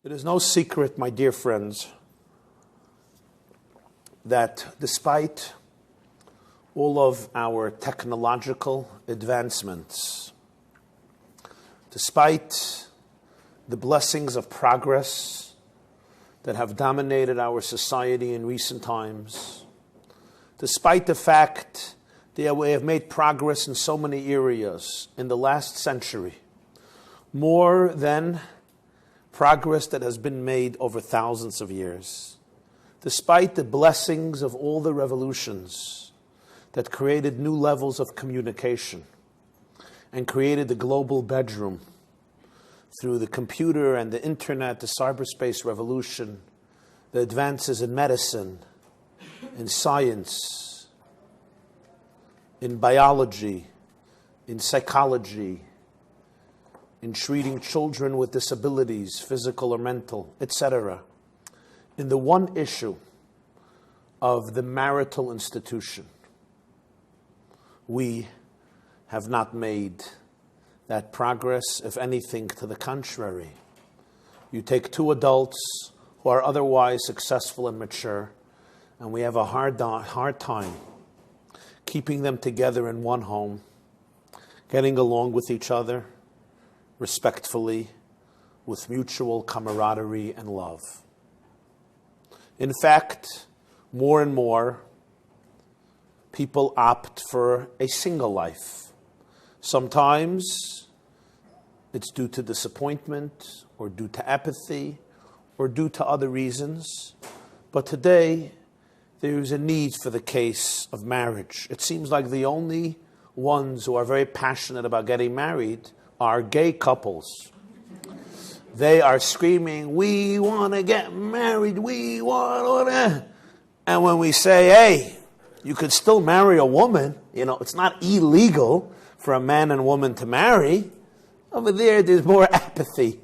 It is no secret, my dear friends, that despite all of our technological advancements, despite the blessings of progress that have dominated our society in recent times, despite the fact that we have made progress in so many areas in the last century, more than progress that has been made over thousands of years, despite the blessings of all the revolutions that created new levels of communication and created the global bedroom through the computer and the internet, the cyberspace revolution, the advances in medicine, in science, in biology, in psychology, in treating children with disabilities, physical or mental, etc., in the one issue of the marital institution, we have not made that progress. If anything, to the contrary. You take two adults who are otherwise successful and mature, and we have a hard time keeping them together in one home, getting along with each other, respectfully, with mutual camaraderie and love. In fact, more and more, people opt for a single life. Sometimes it's due to disappointment, or due to apathy, or due to other reasons. But today, there is a need for the case of marriage. It seems like the only ones who are very passionate about getting married are gay couples. They are screaming, "We want to get married, we want to." And when we say, hey, you could still marry a woman, it's not illegal for a man and woman to marry. Over there's more apathy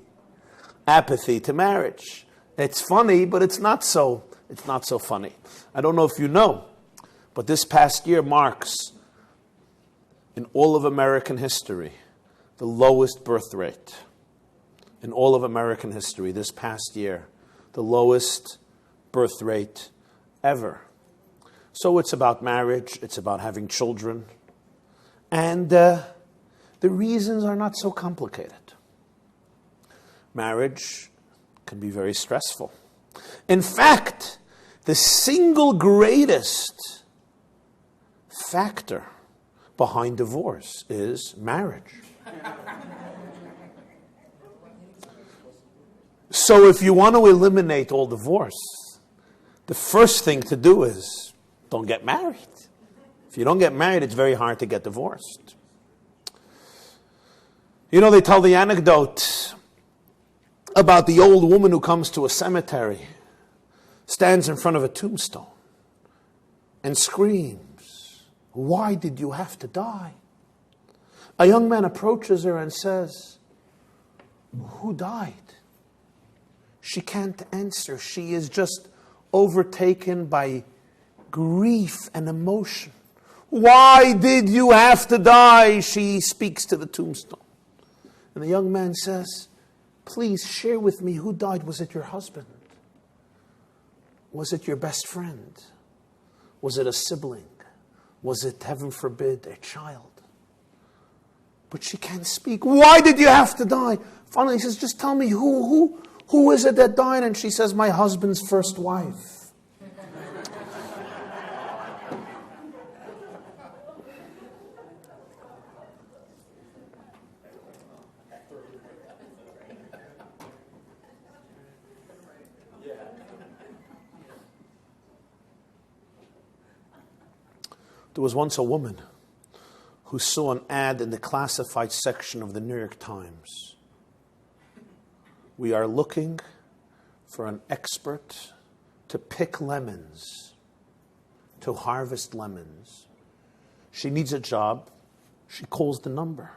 to marriage. It's funny, but it's not so funny. I don't know if you know, but this past year marks, in all of American history, the lowest birth rate. In all of American history, this past year, the lowest birth rate ever. So it's about marriage, it's about having children, and the reasons are not so complicated. Marriage can be very stressful. In fact, the single greatest factor behind divorce is marriage. So if you want to eliminate all divorce, the first thing to do is don't get married. If you don't get married, it's very hard to get divorced. They tell the anecdote about the old woman who comes to a cemetery, stands in front of a tombstone, and screams, "Why did you have to die?" A young man approaches her and says, "Who died?" She can't answer. She is just overtaken by grief and emotion. "Why did you have to die?" She speaks to the tombstone. And the young man says, "Please share with me who died. Was it your husband? Was it your best friend? Was it a sibling? Was it, heaven forbid, a child?" But she can't speak. "Why did you have to die?" Finally, he says, "Just tell me who is it that died?" And she says, "My husband's first wife." There was once a woman who saw an ad in the classified section of the New York Times. "We are looking for an expert to pick lemons, to harvest lemons." She needs a job. She calls the number.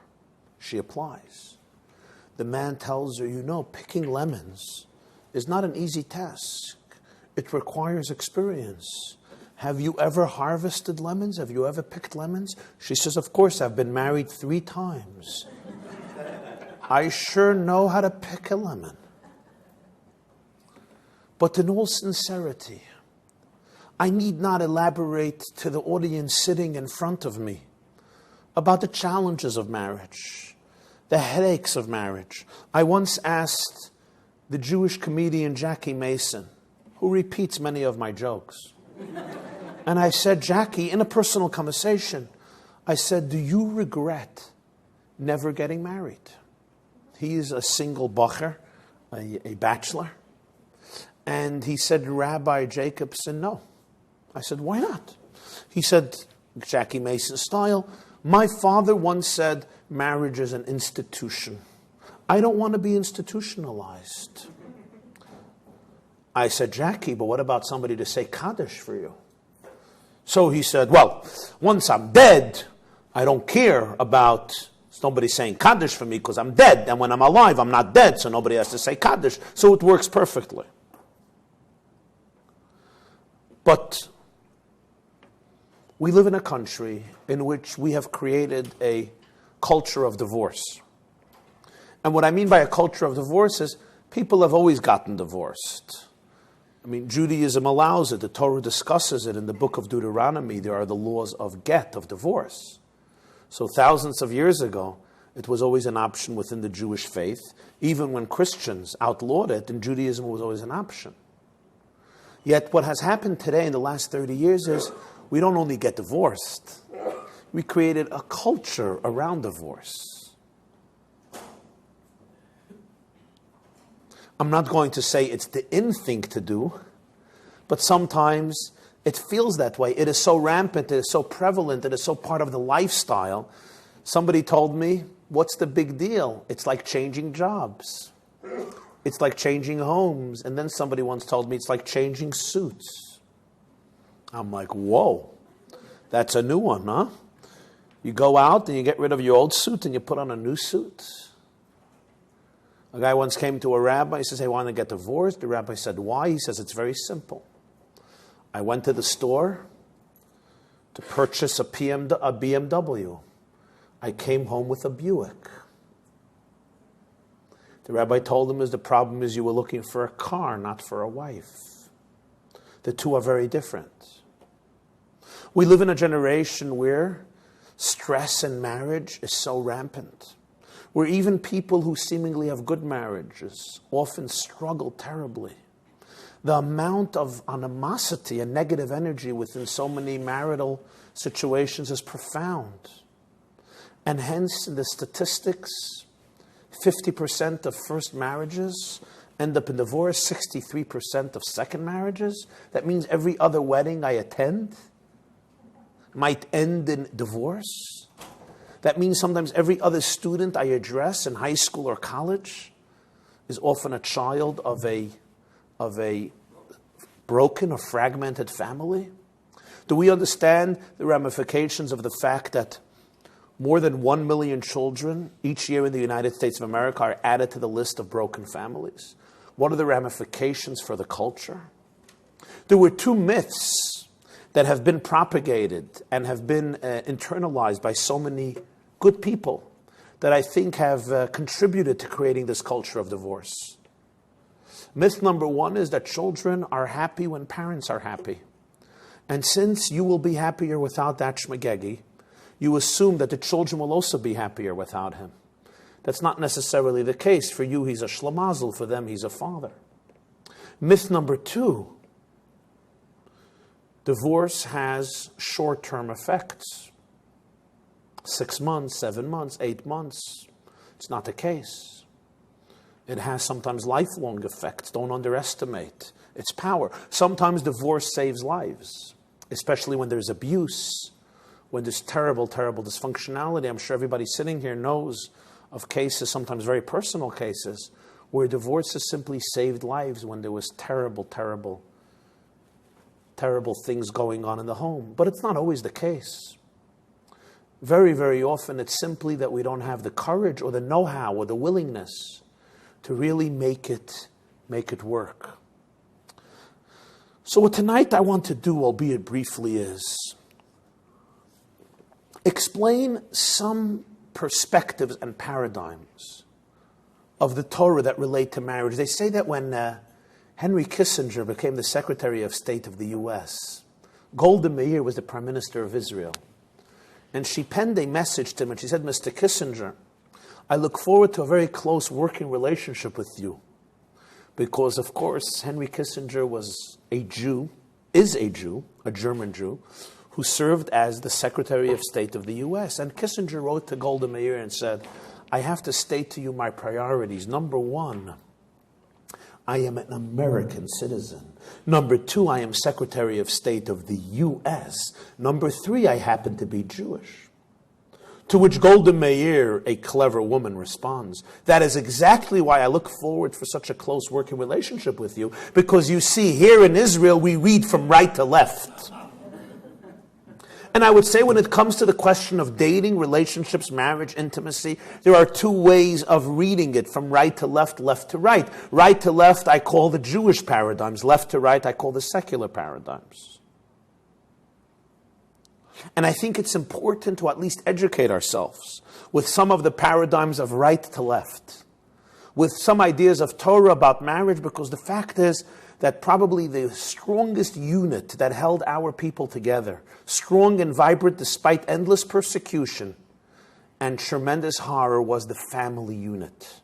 She applies. The man tells her, picking lemons is not an easy task. It requires experience. "Have you ever harvested lemons? Have you ever picked lemons?" She says, "Of course, I've been married 3 times. I sure know how to pick a lemon." But in all sincerity, I need not elaborate to the audience sitting in front of me about the challenges of marriage, the headaches of marriage. I once asked the Jewish comedian Jackie Mason, who repeats many of my jokes. And I said, Jackie, in a personal conversation, I said, do you regret never getting married? He's a single bacher, a bachelor. And he said, Rabbi Jacobson, no. I said, why not? He said, Jackie Mason style, my father once said, marriage is an institution. I don't want to be institutionalized. I said, Jackie, but what about somebody to say Kaddish for you? So he said, well, once I'm dead, I don't care about somebody saying Kaddish for me because I'm dead. And when I'm alive, I'm not dead, so nobody has to say Kaddish. So it works perfectly. But we live in a country in which we have created a culture of divorce. And what I mean by a culture of divorce is people have always gotten divorced. I mean, Judaism allows it. The Torah discusses it in the book of Deuteronomy. There are the laws of get, of divorce. So thousands of years ago, it was always an option within the Jewish faith. Even when Christians outlawed it, in Judaism it was always an option. Yet what has happened today in the last 30 years is we don't only get divorced, we created a culture around divorce. I'm not going to say it's the in thing to do, but sometimes it feels that way. It is so rampant, it is so prevalent, it is so part of the lifestyle. Somebody told me, what's the big deal? It's like changing jobs. It's like changing homes. And then somebody once told me it's like changing suits. I'm like, whoa, that's a new one, huh? You go out and you get rid of your old suit and you put on a new suit. A guy once came to a rabbi. He says, I want to get divorced. The rabbi said, why? He says, it's very simple. I went to the store to purchase a BMW. I came home with a Buick. The rabbi told him, the problem is you were looking for a car, not for a wife. The two are very different. We live in a generation where stress in marriage is so rampant, where even people who seemingly have good marriages often struggle terribly. The amount of animosity and negative energy within so many marital situations is profound. And hence, in the statistics, 50% of first marriages end up in divorce, 63% of second marriages. That means every other wedding I attend might end in divorce. That means sometimes every other student I address in high school or college is often a child of a broken or fragmented family. Do we understand the ramifications of the fact that more than 1 million children each year in the United States of America are added to the list of broken families? What are the ramifications for the culture? There were two myths that have been propagated and have been internalized by so many good people that I think have contributed to creating this culture of divorce. Myth number one is that children are happy when parents are happy. And since you will be happier without that shmagegi, you assume that the children will also be happier without him. That's not necessarily the case. For you, he's a shlamazel. For them, he's a father. Myth number two, divorce has short-term effects. 6 months, 7 months, 8 months. It's not the case. It has sometimes lifelong effects. Don't underestimate its power. Sometimes divorce saves lives, especially when there's abuse, when there's terrible, terrible dysfunctionality. I'm sure everybody sitting here knows of cases, sometimes very personal cases, where divorce has simply saved lives when there was terrible, terrible, terrible things going on in the home. But it's not always the case. Very, very often it's simply that we don't have the courage or the know-how or the willingness to really make it work. So what tonight I want to do, albeit briefly, is explain some perspectives and paradigms of the Torah that relate to marriage. They say that when Henry Kissinger became the Secretary of State of the U.S. Golda Meir was the Prime Minister of Israel. And she penned a message to him, and she said, Mr. Kissinger, I look forward to a very close working relationship with you. Because, of course, Henry Kissinger was a Jew, is a Jew, a German Jew, who served as the Secretary of State of the U.S. And Kissinger wrote to Golda Meir and said, I have to state to you my priorities. Number one, I am an American citizen. Number two, I am Secretary of State of the U.S. Number three, I happen to be Jewish. To which Golda Meir, a clever woman, responds, that is exactly why I look forward for such a close working relationship with you, because you see, here in Israel, we read from right to left. And I would say when it comes to the question of dating, relationships, marriage, intimacy, there are two ways of reading it, from right to left, left to right. Right to left, I call the Jewish paradigms. Left to right, I call the secular paradigms. And I think it's important to at least educate ourselves with some of the paradigms of right to left, with some ideas of Torah about marriage, because the fact is that probably the strongest unit that held our people together, strong and vibrant despite endless persecution and tremendous horror, was the family unit.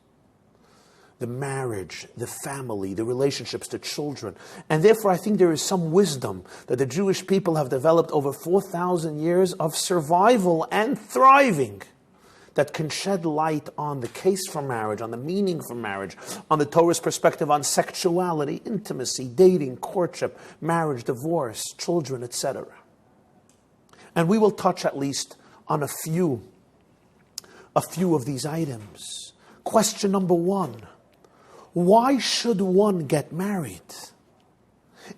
The marriage, the family, the relationships, the children. And therefore I think there is some wisdom that the Jewish people have developed over 4,000 years of survival and thriving that can shed light on the case for marriage, on the meaning for marriage, on the Torah's perspective on sexuality, intimacy, dating, courtship, marriage, divorce, children, etc. And we will touch at least on a few of these items. Question number one. Why should one get married?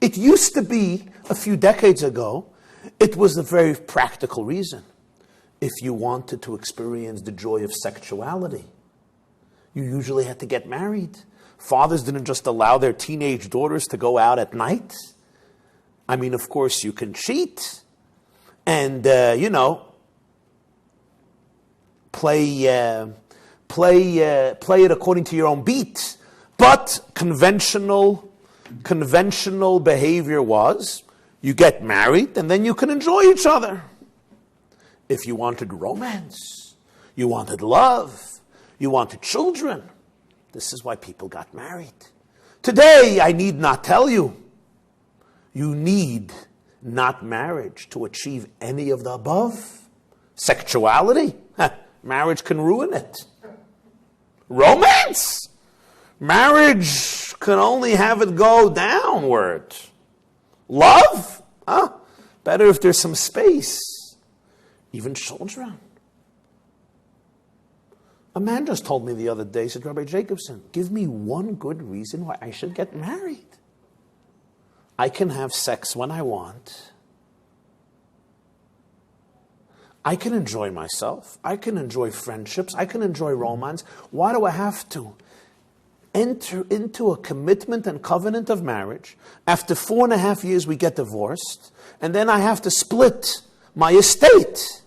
It used to be, a few decades ago, it was a very practical reason. If you wanted to experience the joy of sexuality, you usually had to get married. Fathers didn't just allow their teenage daughters to go out at night. I mean, of course, you can cheat and, play it according to your own beat. But conventional behavior was, you get married and then you can enjoy each other. If you wanted romance, you wanted love, you wanted children, this is why people got married. Today, I need not tell you, you need not marriage to achieve any of the above. Sexuality, marriage can ruin it. Romance, marriage can only have it go downward. Love, better if there's some space. Even children. A man just told me the other day, he said, Rabbi Jacobson, give me one good reason why I should get married. I can have sex when I want. I can enjoy myself. I can enjoy friendships. I can enjoy romance. Why do I have to enter into a commitment and covenant of marriage? After 4.5 years, we get divorced. And then I have to split my estate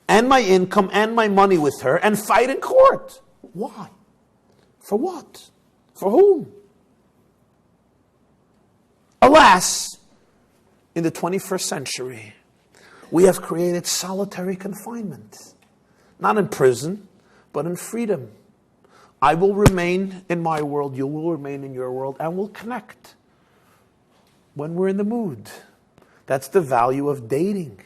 and my income and my money with her and fight in court. Why? For what? For whom? Alas, in the 21st century, we have created solitary confinement. Not in prison, but in freedom. I will remain in my world, you will remain in your world, and we'll connect when we're in the mood. That's the value of dating.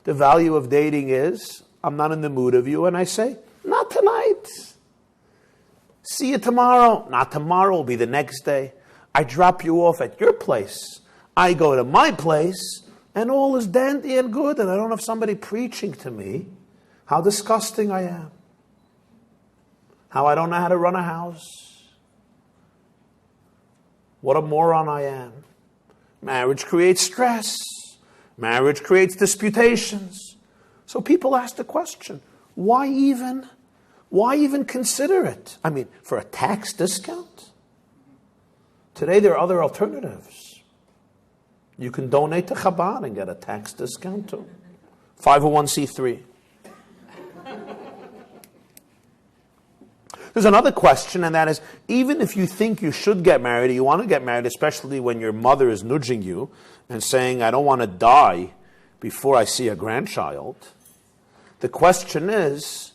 The value of dating is, I'm not in the mood of you, and I say, not tonight. See you tomorrow. Not tomorrow, will be the next day. I drop you off at your place. I go to my place, and all is dandy and good, and I don't have somebody preaching to me how disgusting I am, how I don't know how to run a house, what a moron I am. Marriage creates stress. Marriage creates disputations. So people ask the question, why even consider it? I mean, for a tax discount? Today there are other alternatives. You can donate to Chabad and get a tax discount too. 501c3. There's another question, and that is, even if you think you should get married, or you want to get married, especially when your mother is nudging you and saying, I don't want to die before I see a grandchild, the question is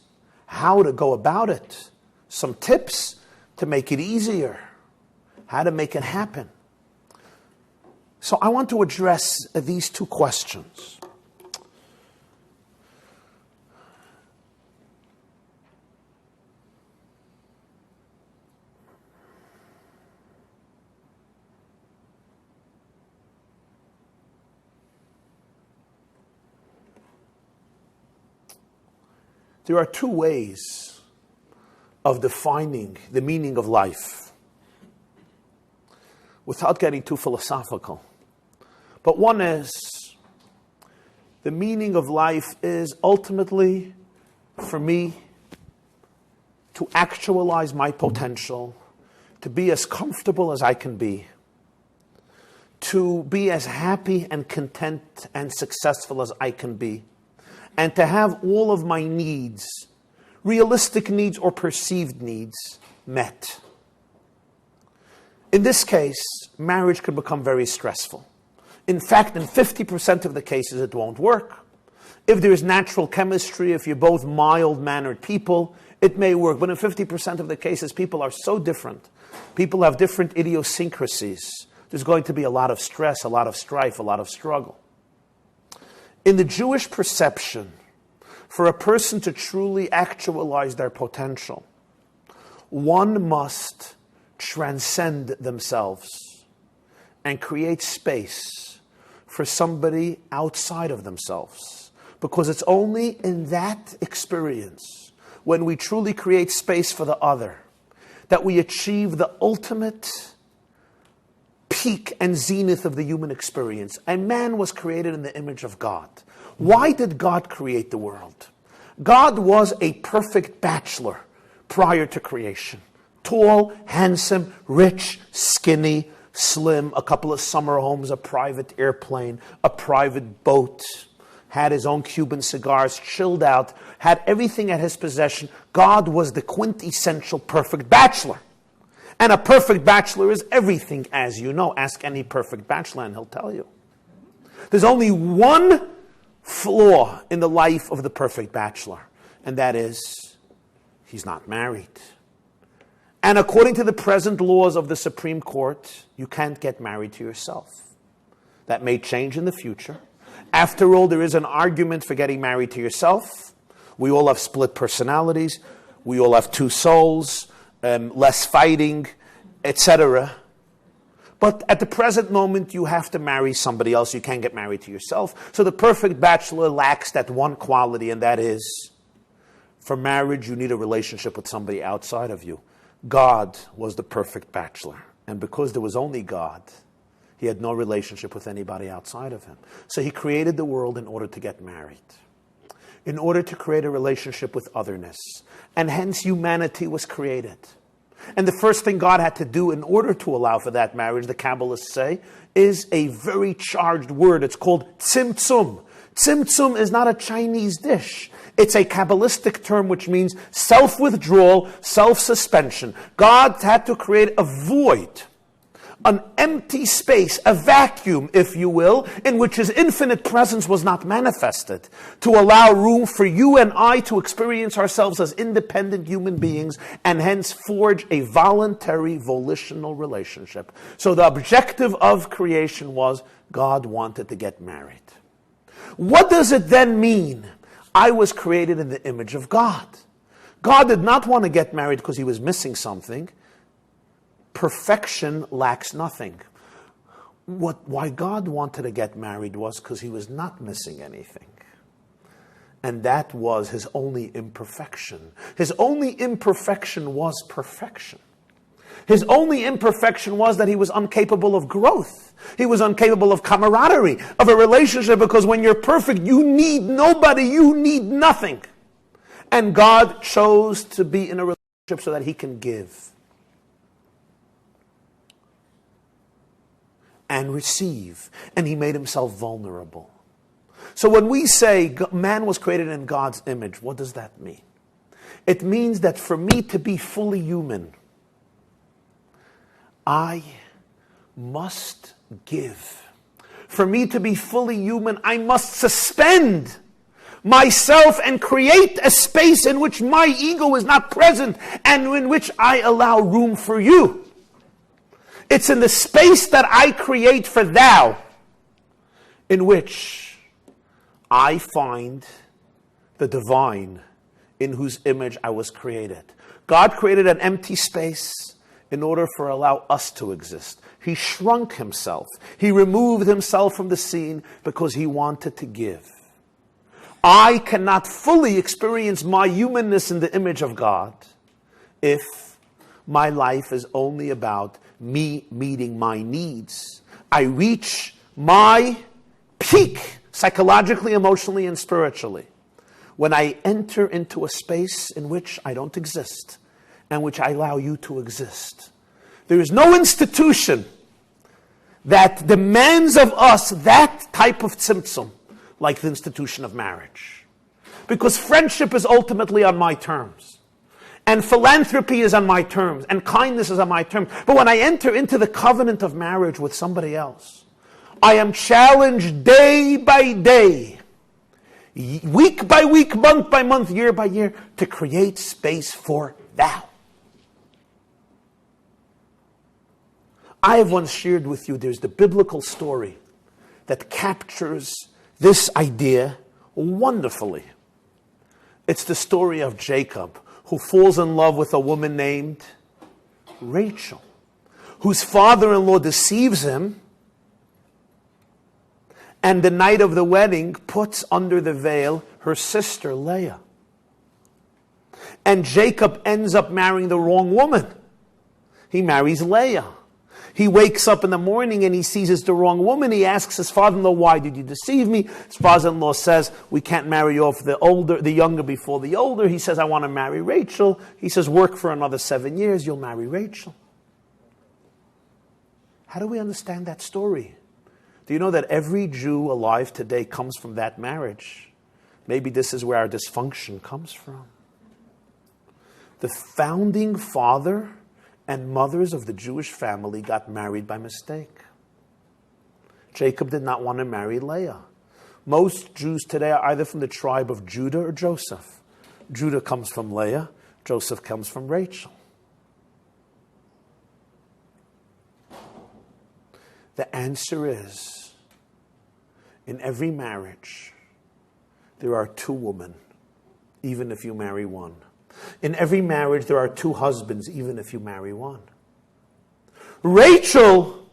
how to go about it. Some tips to make it easier, how to make it happen. So I want to address these two questions. There are two ways of defining the meaning of life without getting too philosophical. But one is, the meaning of life is ultimately, for me, to actualize my potential, to be as comfortable as I can be, to be as happy and content and successful as I can be, and to have all of my needs, realistic needs or perceived needs, met. In this case, marriage can become very stressful. In fact, in 50% of the cases, it won't work. If there's natural chemistry, if you're both mild-mannered people, it may work. But in 50% of the cases, people are so different. People have different idiosyncrasies. There's going to be a lot of stress, a lot of strife, a lot of struggle. In the Jewish perception, for a person to truly actualize their potential, one must transcend themselves and create space for somebody outside of themselves. Because it's only in that experience, when we truly create space for the other, that we achieve the ultimate peak and zenith of the human experience. And man was created in the image of God. Why did God create the world? God was a perfect bachelor prior to creation. Tall, handsome, rich, skinny, slim, a couple of summer homes, a private airplane, a private boat, had his own Cuban cigars, chilled out, had everything at his possession. God was the quintessential perfect bachelor. And a perfect bachelor is everything, as you know. Ask any perfect bachelor and he'll tell you. There's only one flaw in the life of the perfect bachelor, and that is, he's not married. And according to the present laws of the Supreme Court, you can't get married to yourself. That may change in the future. After all, there is an argument for getting married to yourself. We all have split personalities. We all have two souls, less fighting, etc. But at the present moment, you have to marry somebody else. You can't get married to yourself. So the perfect bachelor lacks that one quality, and that is, for marriage, you need a relationship with somebody outside of you. God was the perfect bachelor. And because there was only God, he had no relationship with anybody outside of him. So he created the world in order to get married, in order to create a relationship with otherness. And hence humanity was created. And the first thing God had to do in order to allow for that marriage, the Kabbalists say, is a very charged word. It's called tzimtzum. Tzimtzum is not a Chinese dish. It's a Kabbalistic term which means self-withdrawal, self-suspension. God had to create a void, an empty space, a vacuum, if you will, in which his infinite presence was not manifested, to allow room for you and I to experience ourselves as independent human beings and hence forge a voluntary, volitional relationship. So the objective of creation was God wanted to get married. What does it then mean? I was created in the image of God. God did not want to get married because he was missing something. Perfection lacks nothing. Why God wanted to get married was because he was not missing anything. And that was his only imperfection. His only imperfection was perfection. His only imperfection was that he was incapable of growth. He was incapable of camaraderie, of a relationship, because when you're perfect, you need nobody, you need nothing. And God chose to be in a relationship so that he can give and receive. And he made himself vulnerable. So when we say man was created in God's image, what does that mean? It means that for me to be fully human, I must give. For me to be fully human, I must suspend myself and create a space in which my ego is not present and in which I allow room for you. It's in the space that I create for thou in which I find the divine in whose image I was created. God created an empty space in order for allow us to exist. He shrunk himself. He removed himself from the scene because he wanted to give. I cannot fully experience my humanness in the image of God if my life is only about me meeting my needs. I reach my peak psychologically, emotionally, and spiritually when I enter into a space in which I don't exist and which I allow you to exist. There is no institution that demands of us that type of tzimtzum like the institution of marriage. Because friendship is ultimately on my terms. And philanthropy is on my terms. And kindness is on my terms. But when I enter into the covenant of marriage with somebody else, I am challenged day by day, week by week, month by month, year by year, to create space for thou. I have once shared with you, there's the biblical story that captures this idea wonderfully. It's the story of Jacob, who falls in love with a woman named Rachel, whose father-in-law deceives him, and the night of the wedding puts under the veil her sister Leah. And Jacob ends up marrying the wrong woman. He marries Leah. He wakes up in the morning and he sees it's the wrong woman. He asks his father-in-law, why did you deceive me? His father-in-law says, we can't marry off the younger before the older. He says, I want to marry Rachel. He says, work for another 7 years, you'll marry Rachel. How do we understand that story? Do you know that every Jew alive today comes from that marriage? Maybe this is where our dysfunction comes from. The founding father and mothers of the Jewish family got married by mistake. Jacob did not want to marry Leah. Most Jews today are either from the tribe of Judah or Joseph. Judah comes from Leah, Joseph comes from Rachel. The answer is, in every marriage, there are two women, even if you marry one. In every marriage, there are two husbands, even if you marry one. Rachel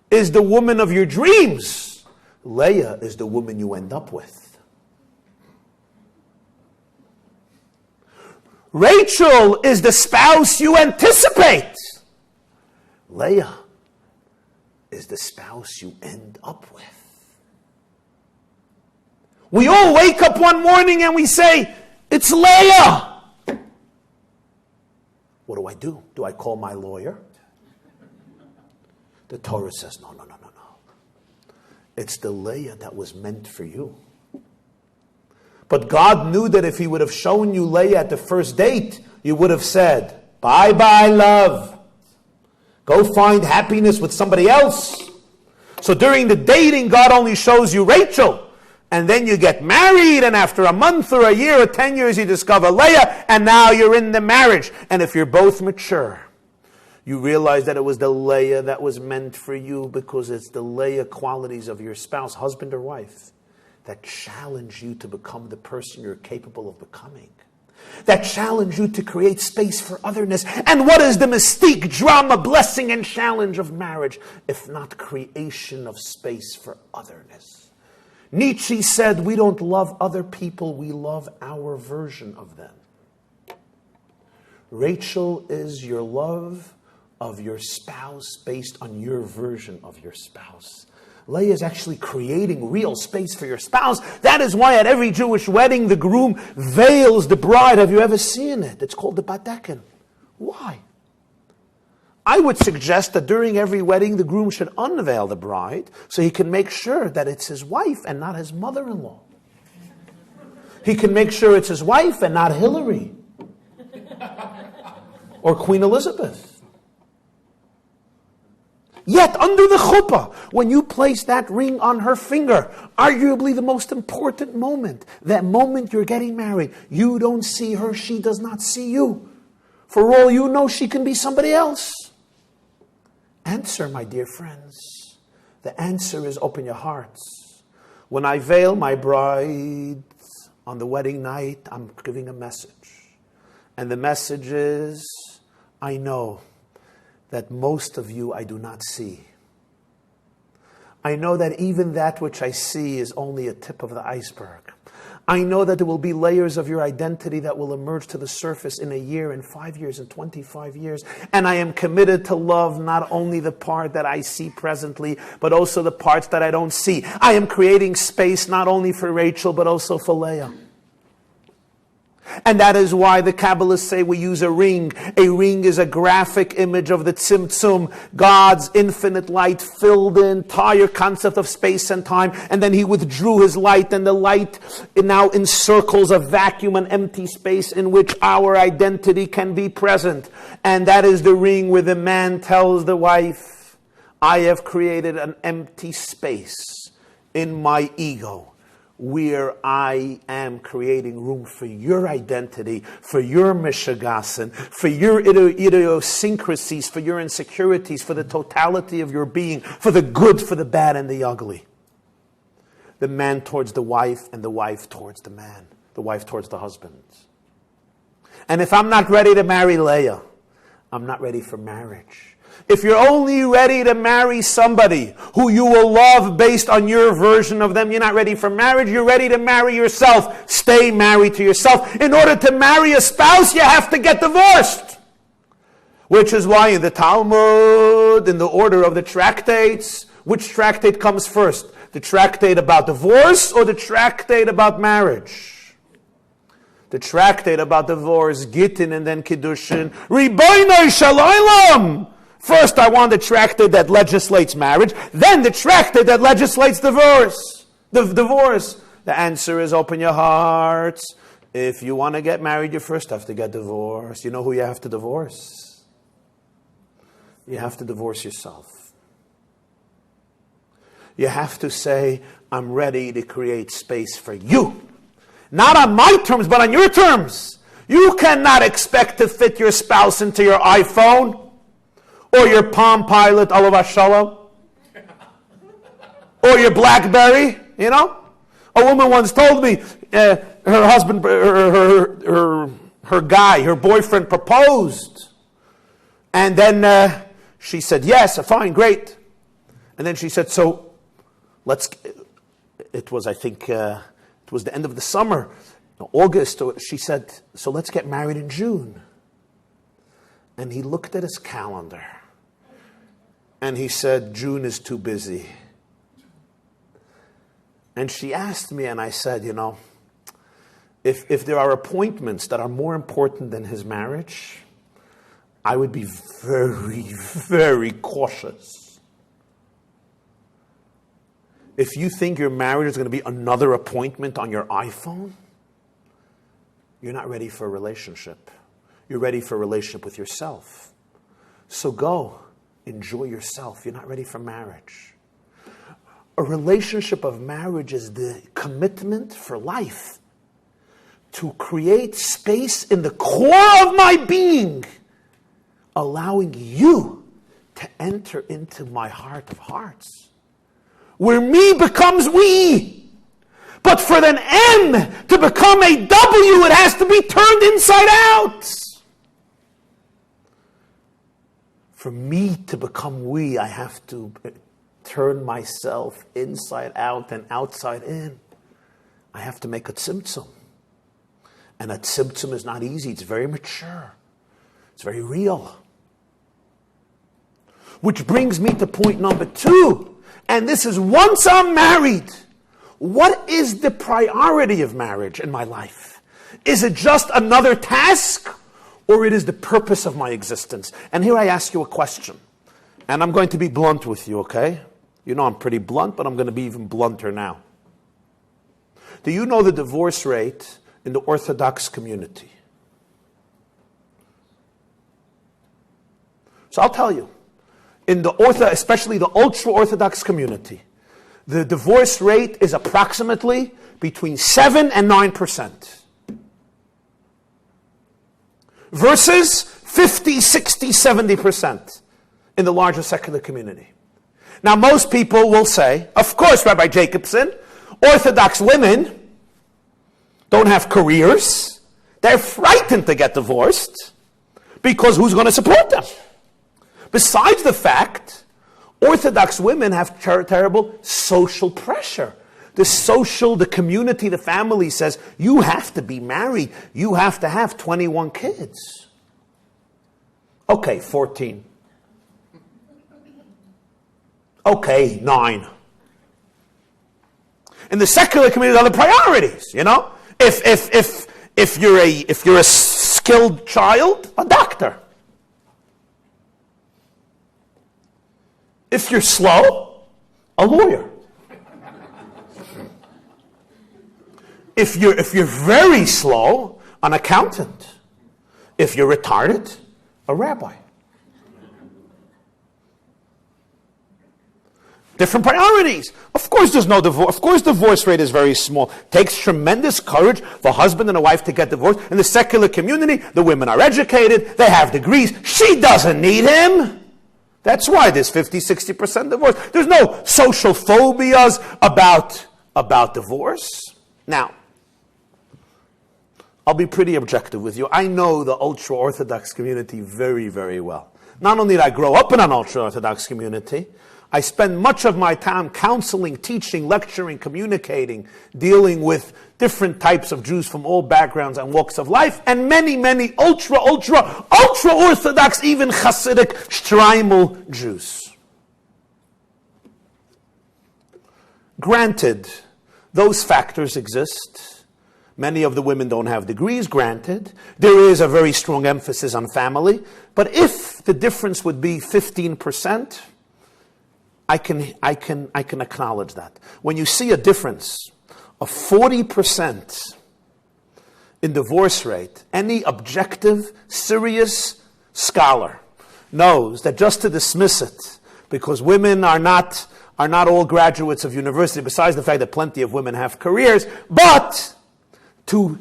is the woman of your dreams. Leah is the woman you end up with. Rachel is the spouse you anticipate. Leah is the spouse you end up with. We all wake up one morning and we say, it's Leah. What do? Do I call my lawyer? The Torah says, no. It's the Leah that was meant for you. But God knew that if he would have shown you Leah at the first date, you would have said, bye-bye, love. Go find happiness with somebody else. So during the dating, God only shows you Rachel. And then you get married, and after a month or a year or 10 years, you discover Leah, and now you're in the marriage. And if you're both mature, you realize that it was the Leah that was meant for you, because it's the Leah qualities of your spouse, husband or wife, that challenge you to become the person you're capable of becoming. That challenge you to create space for otherness. And what is the mystique, drama, blessing, and challenge of marriage, if not creation of space for otherness? Nietzsche said, we don't love other people, we love our version of them. Rachel is your love of your spouse based on your version of your spouse. Leah is actually creating real space for your spouse. That is why at every Jewish wedding, the groom veils the bride. Have you ever seen it? It's called the decaying. Why? I would suggest that during every wedding, the groom should unveil the bride so he can make sure that it's his wife and not his mother-in-law. He can make sure it's his wife and not Hillary. Or Queen Elizabeth. Yet, under the chuppah, when you place that ring on her finger, arguably the most important moment, that moment you're getting married, you don't see her, she does not see you. For all you know, she can be somebody else. Answer, my dear friends. The answer is open your hearts. When I veil my bride on the wedding night, I'm giving a message. And the message is, I know that most of you I do not see. I know that even that which I see is only a tip of the iceberg. I know that there will be layers of your identity that will emerge to the surface in a year, in 5 years, in 25 years. And I am committed to love not only the part that I see presently, but also the parts that I don't see. I am creating space not only for Rachel, but also for Leah. And that is why the Kabbalists say we use a ring. A ring is a graphic image of the Tzimtzum. God's infinite light filled the entire concept of space and time. And then He withdrew His light, and the light now encircles a vacuum, an empty space in which our identity can be present. And that is the ring where the man tells the wife, I have created an empty space in my ego, where I am creating room for your identity, for your mishagasin, for your idiosyncrasies, for your insecurities, for the totality of your being, for the good, for the bad, and the ugly. The man towards the wife, and the wife towards the man. The wife towards the husband. And if I'm not ready to marry Leah, I'm not ready for marriage. If you're only ready to marry somebody who you will love based on your version of them, you're not ready for marriage. You're ready to marry yourself. Stay married to yourself. In order to marry a spouse, you have to get divorced. Which is why in the Talmud, in the order of the tractates, which tractate comes first? The tractate about divorce or the tractate about marriage? The tractate about divorce, Gittin and then Kiddushin. Ribono shel olam! First, I want the tractate that legislates marriage. Then the tractate that legislates divorce. The answer is open your hearts. If you want to get married, you first have to get divorced. You know who you have to divorce? You have to divorce yourself. You have to say, I'm ready to create space for you. Not on my terms, but on your terms. You cannot expect to fit your spouse into your iPhone. Or your Palm Pilot, Alav Shalom. Or your BlackBerry, you know. A woman once told me her husband, her guy, her boyfriend proposed. And then she said, yes, fine, great. And then she said, so it was the end of the summer, August. She said, so let's get married in June. And he looked at his calendar. And he said, June is too busy. And she asked me, and I said, you know, if there are appointments that are more important than his marriage, I would be very, very cautious. If you think your marriage is going to be another appointment on your iPhone, you're not ready for a relationship. You're ready for a relationship with yourself. So go. Enjoy yourself. You're not ready for marriage. A relationship of marriage is the commitment for life to create space in the core of my being, allowing you to enter into my heart of hearts, where me becomes we. But for an M to become a W, it has to be turned inside out. For me to become we, I have to turn myself inside out and outside in. I have to make a tzimtzum. And a tzimtzum is not easy. It's very mature. It's very real. Which brings me to point number 2. And this is once I'm married, what is the priority of marriage in my life? Is it just another task? Or it is the purpose of my existence? And here I ask you a question. And I'm going to be blunt with you, okay? You know I'm pretty blunt, but I'm going to be even blunter now. Do you know the divorce rate in the Orthodox community? So I'll tell you, in the especially the ultra-Orthodox community, the divorce rate is approximately between 7 and 9%. Versus 50, 60, 70% in the larger secular community. Now most people will say, of course, Rabbi Jacobson, Orthodox women don't have careers. They're frightened to get divorced because who's going to support them? Besides the fact, Orthodox women have terrible social pressure. The community, the family says, you have to be married. You have to have 21 kids. Okay, 14. Okay, 9. In the secular community, other priorities, you know? If you're a skilled child, a doctor. If you're slow, a lawyer. If you're very slow, an accountant. If you're retarded, a rabbi. Different priorities. Of course there's no divorce. Of course divorce rate is very small. It takes tremendous courage for a husband and a wife to get divorced. In the secular community, the women are educated, they have degrees. She doesn't need him. That's why there's 50, 60% divorce. There's no social phobias about divorce. Now, I'll be pretty objective with you. I know the ultra-Orthodox community very, very well. Not only did I grow up in an ultra-Orthodox community, I spend much of my time counseling, teaching, lecturing, communicating, dealing with different types of Jews from all backgrounds and walks of life, and many, many ultra-Orthodox, even Hasidic, Shtreimel Jews. Granted, those factors exist. Many of the women don't have degrees, granted. There is a very strong emphasis on family. But if the difference would be 15%, I can acknowledge that. When you see a difference of 40% in divorce rate, any objective, serious scholar knows that just to dismiss it, because women are not all graduates of university, besides the fact that plenty of women have careers, but to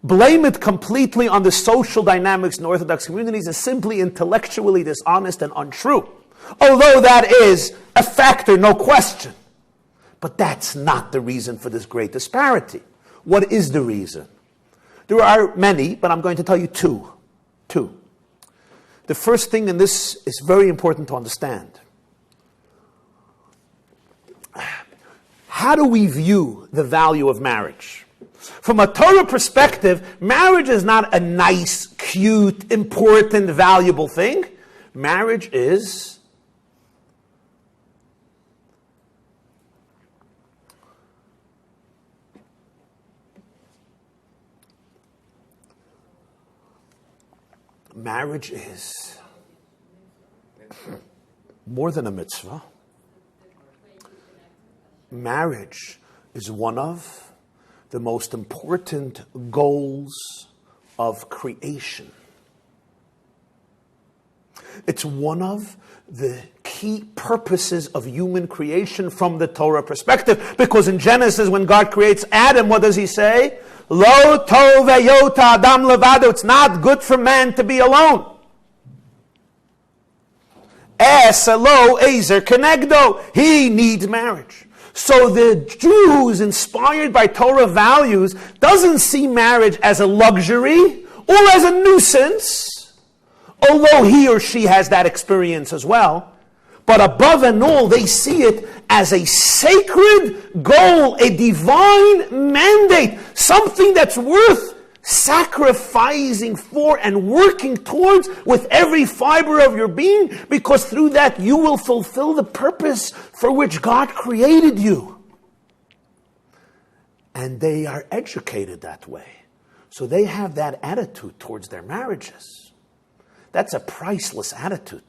blame it completely on the social dynamics in Orthodox communities is simply intellectually dishonest and untrue. Although that is a factor, no question. But that's not the reason for this great disparity. What is the reason? There are many, but I'm going to tell you two. The first thing, and this is very important to understand. How do we view the value of marriage? From a Torah perspective, marriage is not a nice, cute, important, valuable thing. Marriage is more than a mitzvah. Marriage is one of the most important goals of creation. It's one of the key purposes of human creation from the Torah perspective. Because in Genesis, when God creates Adam, what does he say? Lo tov heyot adam levado. It's not good for man to be alone. Es lo ezer kenegdo. He needs marriage. So the Jew who's inspired by Torah values doesn't see marriage as a luxury or as a nuisance, although he or she has that experience as well. But above and all, they see it as a sacred goal, a divine mandate, something that's worth sacrificing for and working towards with every fiber of your being, because through that you will fulfill the purpose for which God created you. And they are educated that way. So they have that attitude towards their marriages. That's a priceless attitude.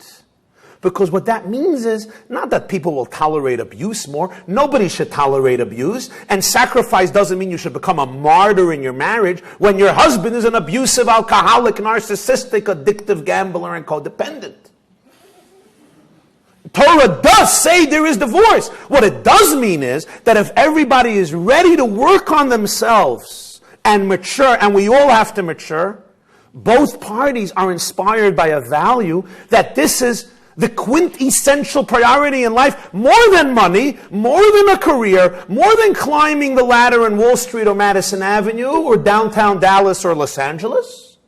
Because what that means is not that people will tolerate abuse more. Nobody should tolerate abuse. And sacrifice doesn't mean you should become a martyr in your marriage when your husband is an abusive, alcoholic, narcissistic, addictive gambler, and codependent. Torah does say there is divorce. What it does mean is that if everybody is ready to work on themselves and mature, and we all have to mature, both parties are inspired by a value that this is the quintessential priority in life, more than money, more than a career, more than climbing the ladder in Wall Street or Madison Avenue or downtown Dallas or Los Angeles.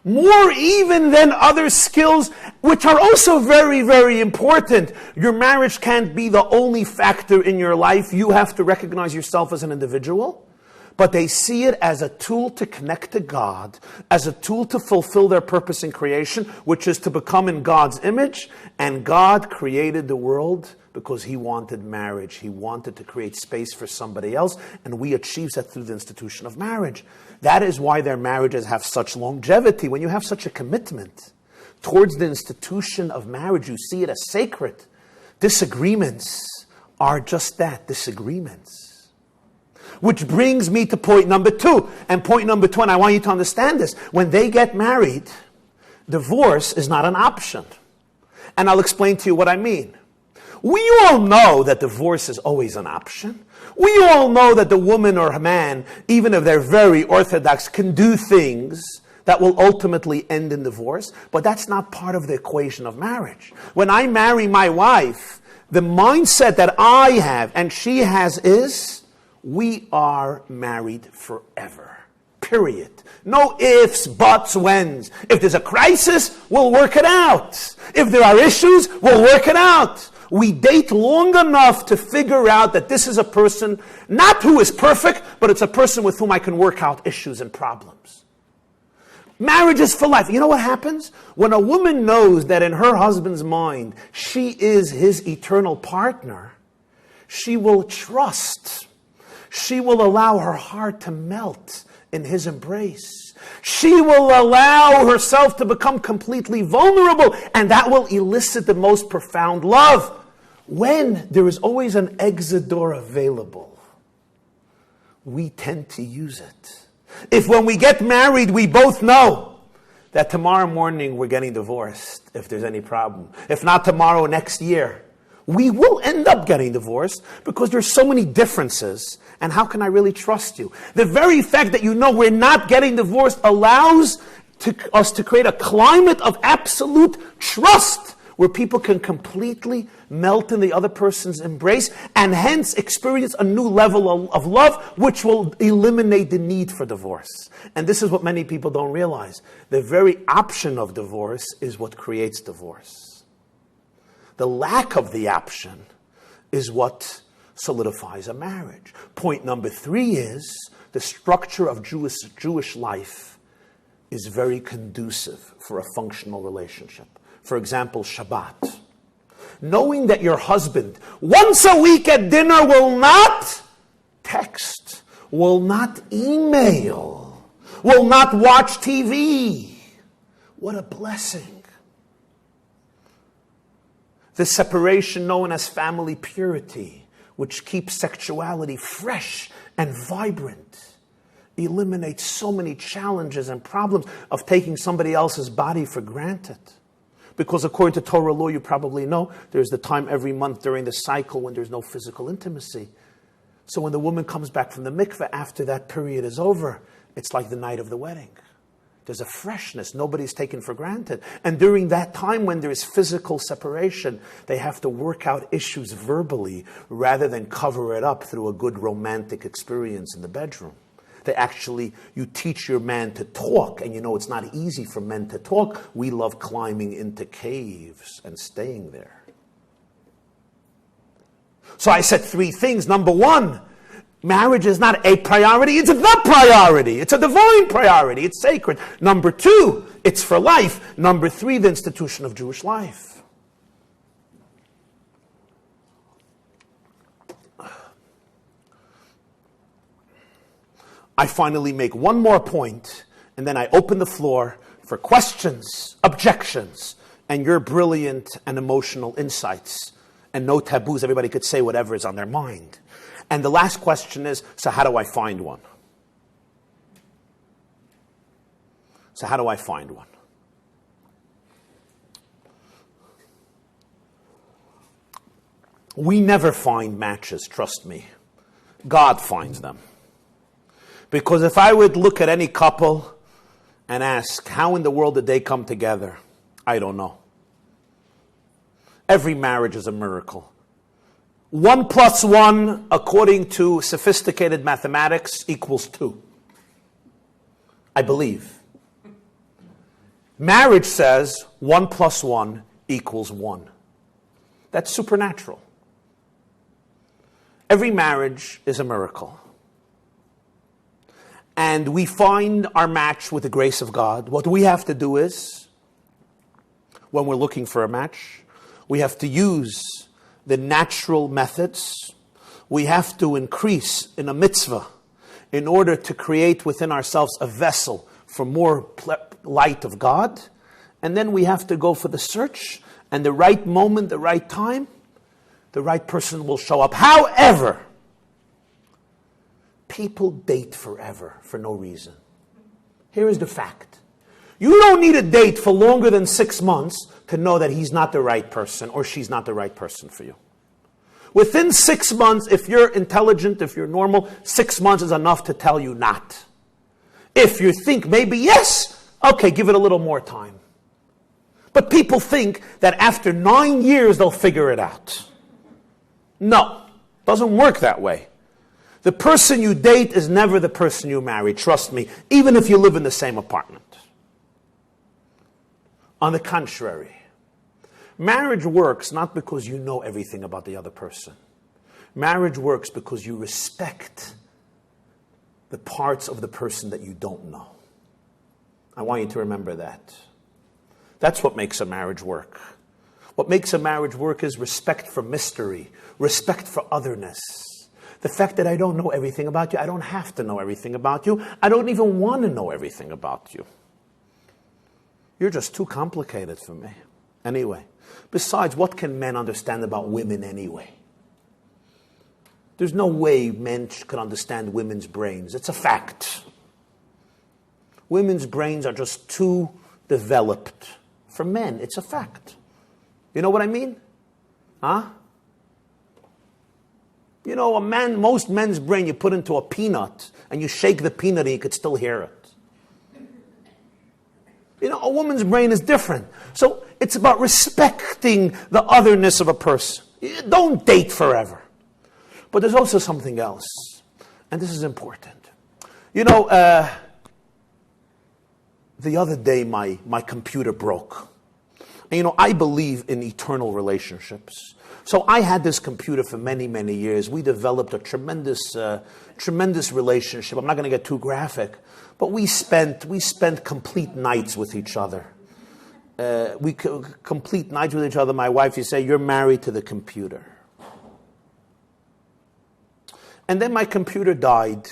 More even than other skills, which are also very, very important. Your marriage can't be the only factor in your life. You have to recognize yourself as an individual. But they see it as a tool to connect to God, as a tool to fulfill their purpose in creation, which is to become in God's image. And God created the world because He wanted marriage. He wanted to create space for somebody else, and we achieve that through the institution of marriage. That is why their marriages have such longevity. When you have such a commitment towards the institution of marriage, you see it as sacred. Disagreements are just that, disagreements. Which brings me to point number 2. And point number 2, and I want you to understand this. When they get married, divorce is not an option. And I'll explain to you what I mean. We all know that divorce is always an option. We all know that the woman or man, even if they're very Orthodox, can do things that will ultimately end in divorce. But that's not part of the equation of marriage. When I marry my wife, the mindset that I have and she has is, we are married forever. Period. No ifs, buts, whens. If there's a crisis, we'll work it out. If there are issues, we'll work it out. We date long enough to figure out that this is a person, not who is perfect, but it's a person with whom I can work out issues and problems. Marriage is for life. You know what happens? When a woman knows that in her husband's mind, she is his eternal partner, she will trust. She will allow her heart to melt in his embrace. She will allow herself to become completely vulnerable, and that will elicit the most profound love. When there is always an exit door available, we tend to use it. If when we get married, we both know that tomorrow morning we're getting divorced, if there's any problem. If not tomorrow, next year. We will end up getting divorced because there's so many differences. And how can I really trust you? The very fact that you know we're not getting divorced allows us to create a climate of absolute trust where people can completely melt in the other person's embrace and hence experience a new level of love which will eliminate the need for divorce. And this is what many people don't realize. The very option of divorce is what creates divorce. The lack of the option is what solidifies a marriage. Point number 3 is the structure of Jewish life is very conducive for a functional relationship. For example, Shabbat. Knowing that your husband once a week at dinner will not text, will not email, will not watch TV. What a blessing. The separation known as family purity, which keeps sexuality fresh and vibrant, eliminates so many challenges and problems of taking somebody else's body for granted. Because according to Torah law, you probably know, there's the time every month during the cycle when there's no physical intimacy. So when the woman comes back from the mikveh after that period is over, it's like the night of the wedding. There's a freshness. Nobody's taken for granted. And during that time when there is physical separation, they have to work out issues verbally rather than cover it up through a good romantic experience in the bedroom. You teach your man to talk, and you know it's not easy for men to talk. We love climbing into caves and staying there. So I said 3 things. Number 1, marriage is not a priority, it's the priority. It's a divine priority, it's sacred. Number 2, it's for life. Number 3, the institution of Jewish life. I finally make one more point, and then I open the floor for questions, objections, and your brilliant and emotional insights. And no taboos, everybody could say whatever is on their mind. And the last question is, so how do I find one? So how do I find one? We never find matches, trust me. God finds them. Because if I would look at any couple and ask, how in the world did they come together? I don't know. Every marriage is a miracle. 1 + 1, according to sophisticated mathematics, equals 2. I believe. Marriage says 1 + 1 equals 1. That's supernatural. Every marriage is a miracle. And we find our match with the grace of God. What we have to do is, when we're looking for a match, we have to use the natural methods. We have to increase in a mitzvah in order to create within ourselves a vessel for more light of God. And then we have to go for the search, and the right moment, the right time, the right person will show up. However, people date forever for no reason. Here is the fact. You don't need a date for longer than 6 months to know that he's not the right person or she's not the right person for you. Within 6 months, if you're intelligent, if you're normal, 6 months is enough to tell you not. If you think maybe yes, okay, give it a little more time. But people think that after 9 years they'll figure it out. No, doesn't work that way. The person you date is never the person you marry, trust me, even if you live in the same apartment. On the contrary, marriage works not because you know everything about the other person. Marriage works because you respect the parts of the person that you don't know. I want you to remember that. That's what makes a marriage work. What makes a marriage work is respect for mystery, respect for otherness. The fact that I don't know everything about you, I don't have to know everything about you. I don't even want to know everything about you. You're just too complicated for me. Anyway, besides, what can men understand about women anyway? There's no way men can understand women's brains. It's a fact. Women's brains are just too developed. For men, it's a fact. You know what I mean? Huh? You know, most men's brain you put into a peanut and you shake the peanut and you could still hear it. You know, a woman's brain is different. So it's about respecting the otherness of a person. Don't date forever. But there's also something else. And this is important. You know, the other day my computer broke. And you know, I believe in eternal relationships. So I had this computer for many, many years. We developed a tremendous relationship. I'm not going to get too graphic, but we spent complete nights with each other. Complete nights with each other. My wife, you say, you're married to the computer. And then my computer died.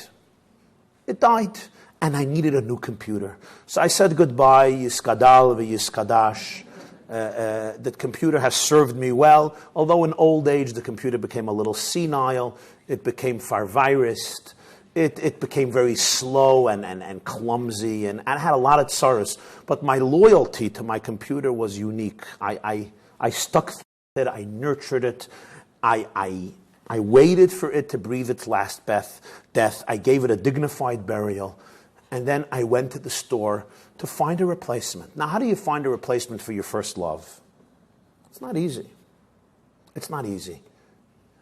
It died, and I needed a new computer. So I said goodbye, yiskadal v'yiskadash. The computer has served me well, although in old age the computer became a little senile, it became farvirist, it became very slow and clumsy, and I had a lot of tsaros. But my loyalty to my computer was unique. I stuck with it, I nurtured it, I waited for it to breathe its last death, I gave it a dignified burial, and then I went to the store to find a replacement. Now, how do you find a replacement for your first love? It's not easy. It's not easy.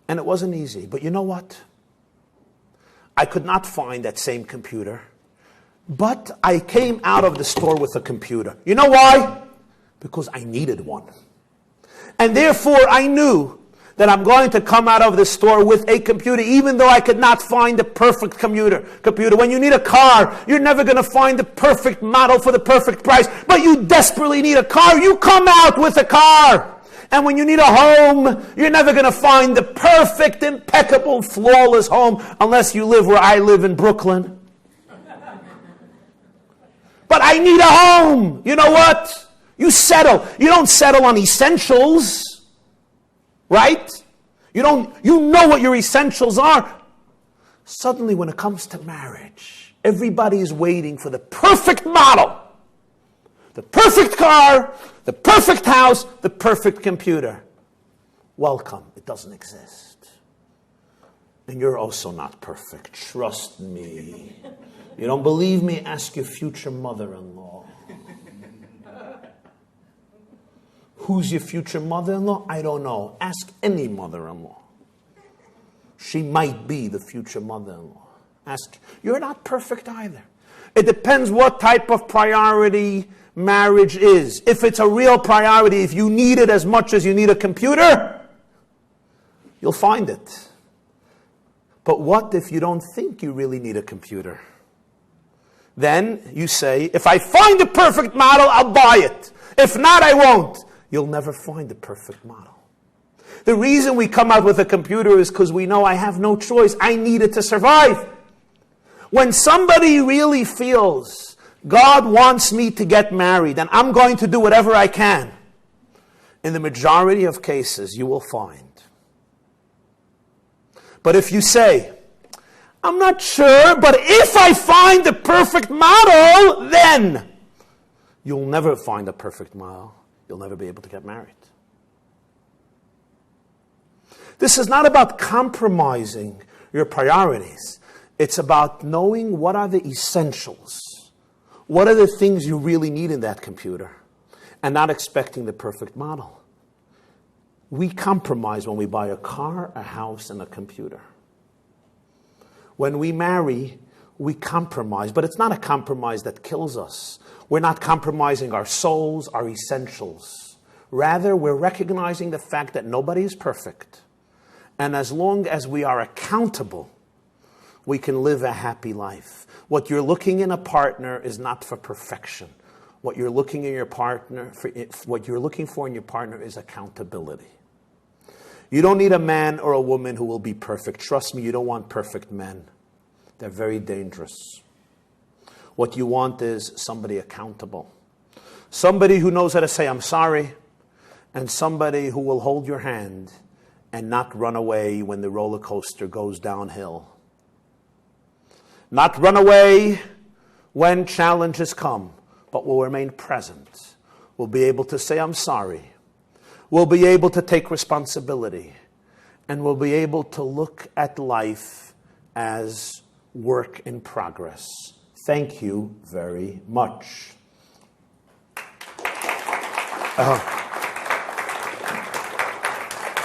And it wasn't easy. But you know what? I could not find that same computer. But I came out of the store with a computer. You know why? Because I needed one. And therefore, I knew that I'm going to come out of the store with a computer, even though I could not find the perfect computer. When you need a car, you're never going to find the perfect model for the perfect price, but you desperately need a car, you come out with a car. And when you need a home, you're never going to find the perfect, impeccable, flawless home, unless you live where I live in Brooklyn. But I need a home. You know what? You settle. You don't settle on essentials. Right? You know what your essentials are. Suddenly, when it comes to marriage, everybody is waiting for the perfect model, the perfect car, the perfect house, the perfect computer. welcome. It doesn't exist. And you're also not perfect. Trust me. You don't believe me? Ask your future mother-in-law. Who's your future mother-in-law? I don't know. Ask any mother-in-law. She might be the future mother-in-law. Ask. You're not perfect either. It depends what type of priority marriage is. If it's a real priority, if you need it as much as you need a computer, you'll find it. But what if you don't think you really need a computer? Then you say, if I find the perfect model, I'll buy it. If not, I won't. You'll never find the perfect model. The reason we come out with a computer is because we know I have no choice. I need it to survive. When somebody really feels God wants me to get married and I'm going to do whatever I can, in the majority of cases you will find. But if you say, I'm not sure, but if I find the perfect model, then you'll never find a perfect model. You'll never be able to get married. This is not about compromising your priorities. It's about knowing what are the essentials. What are the things you really need in that computer? And not expecting the perfect model. We compromise when we buy a car, a house, and a computer. When we marry, we compromise. But it's not a compromise that kills us. We're not compromising our souls, our essentials. Rather, we're recognizing the fact that nobody is perfect. And as long as we are accountable, we can live a happy life. What you're looking in a partner is not for perfection. What you're looking in your partner, what you're looking for in your partner is accountability. You don't need a man or a woman who will be perfect. Trust me, you don't want perfect men. They're very dangerous. What you want is somebody accountable. Somebody who knows how to say, I'm sorry. And somebody who will hold your hand and not run away when the roller coaster goes downhill. Not run away when challenges come, but will remain present. Will be able to say, I'm sorry. Will be able to take responsibility. And will be able to look at life as work in progress. Thank you very much.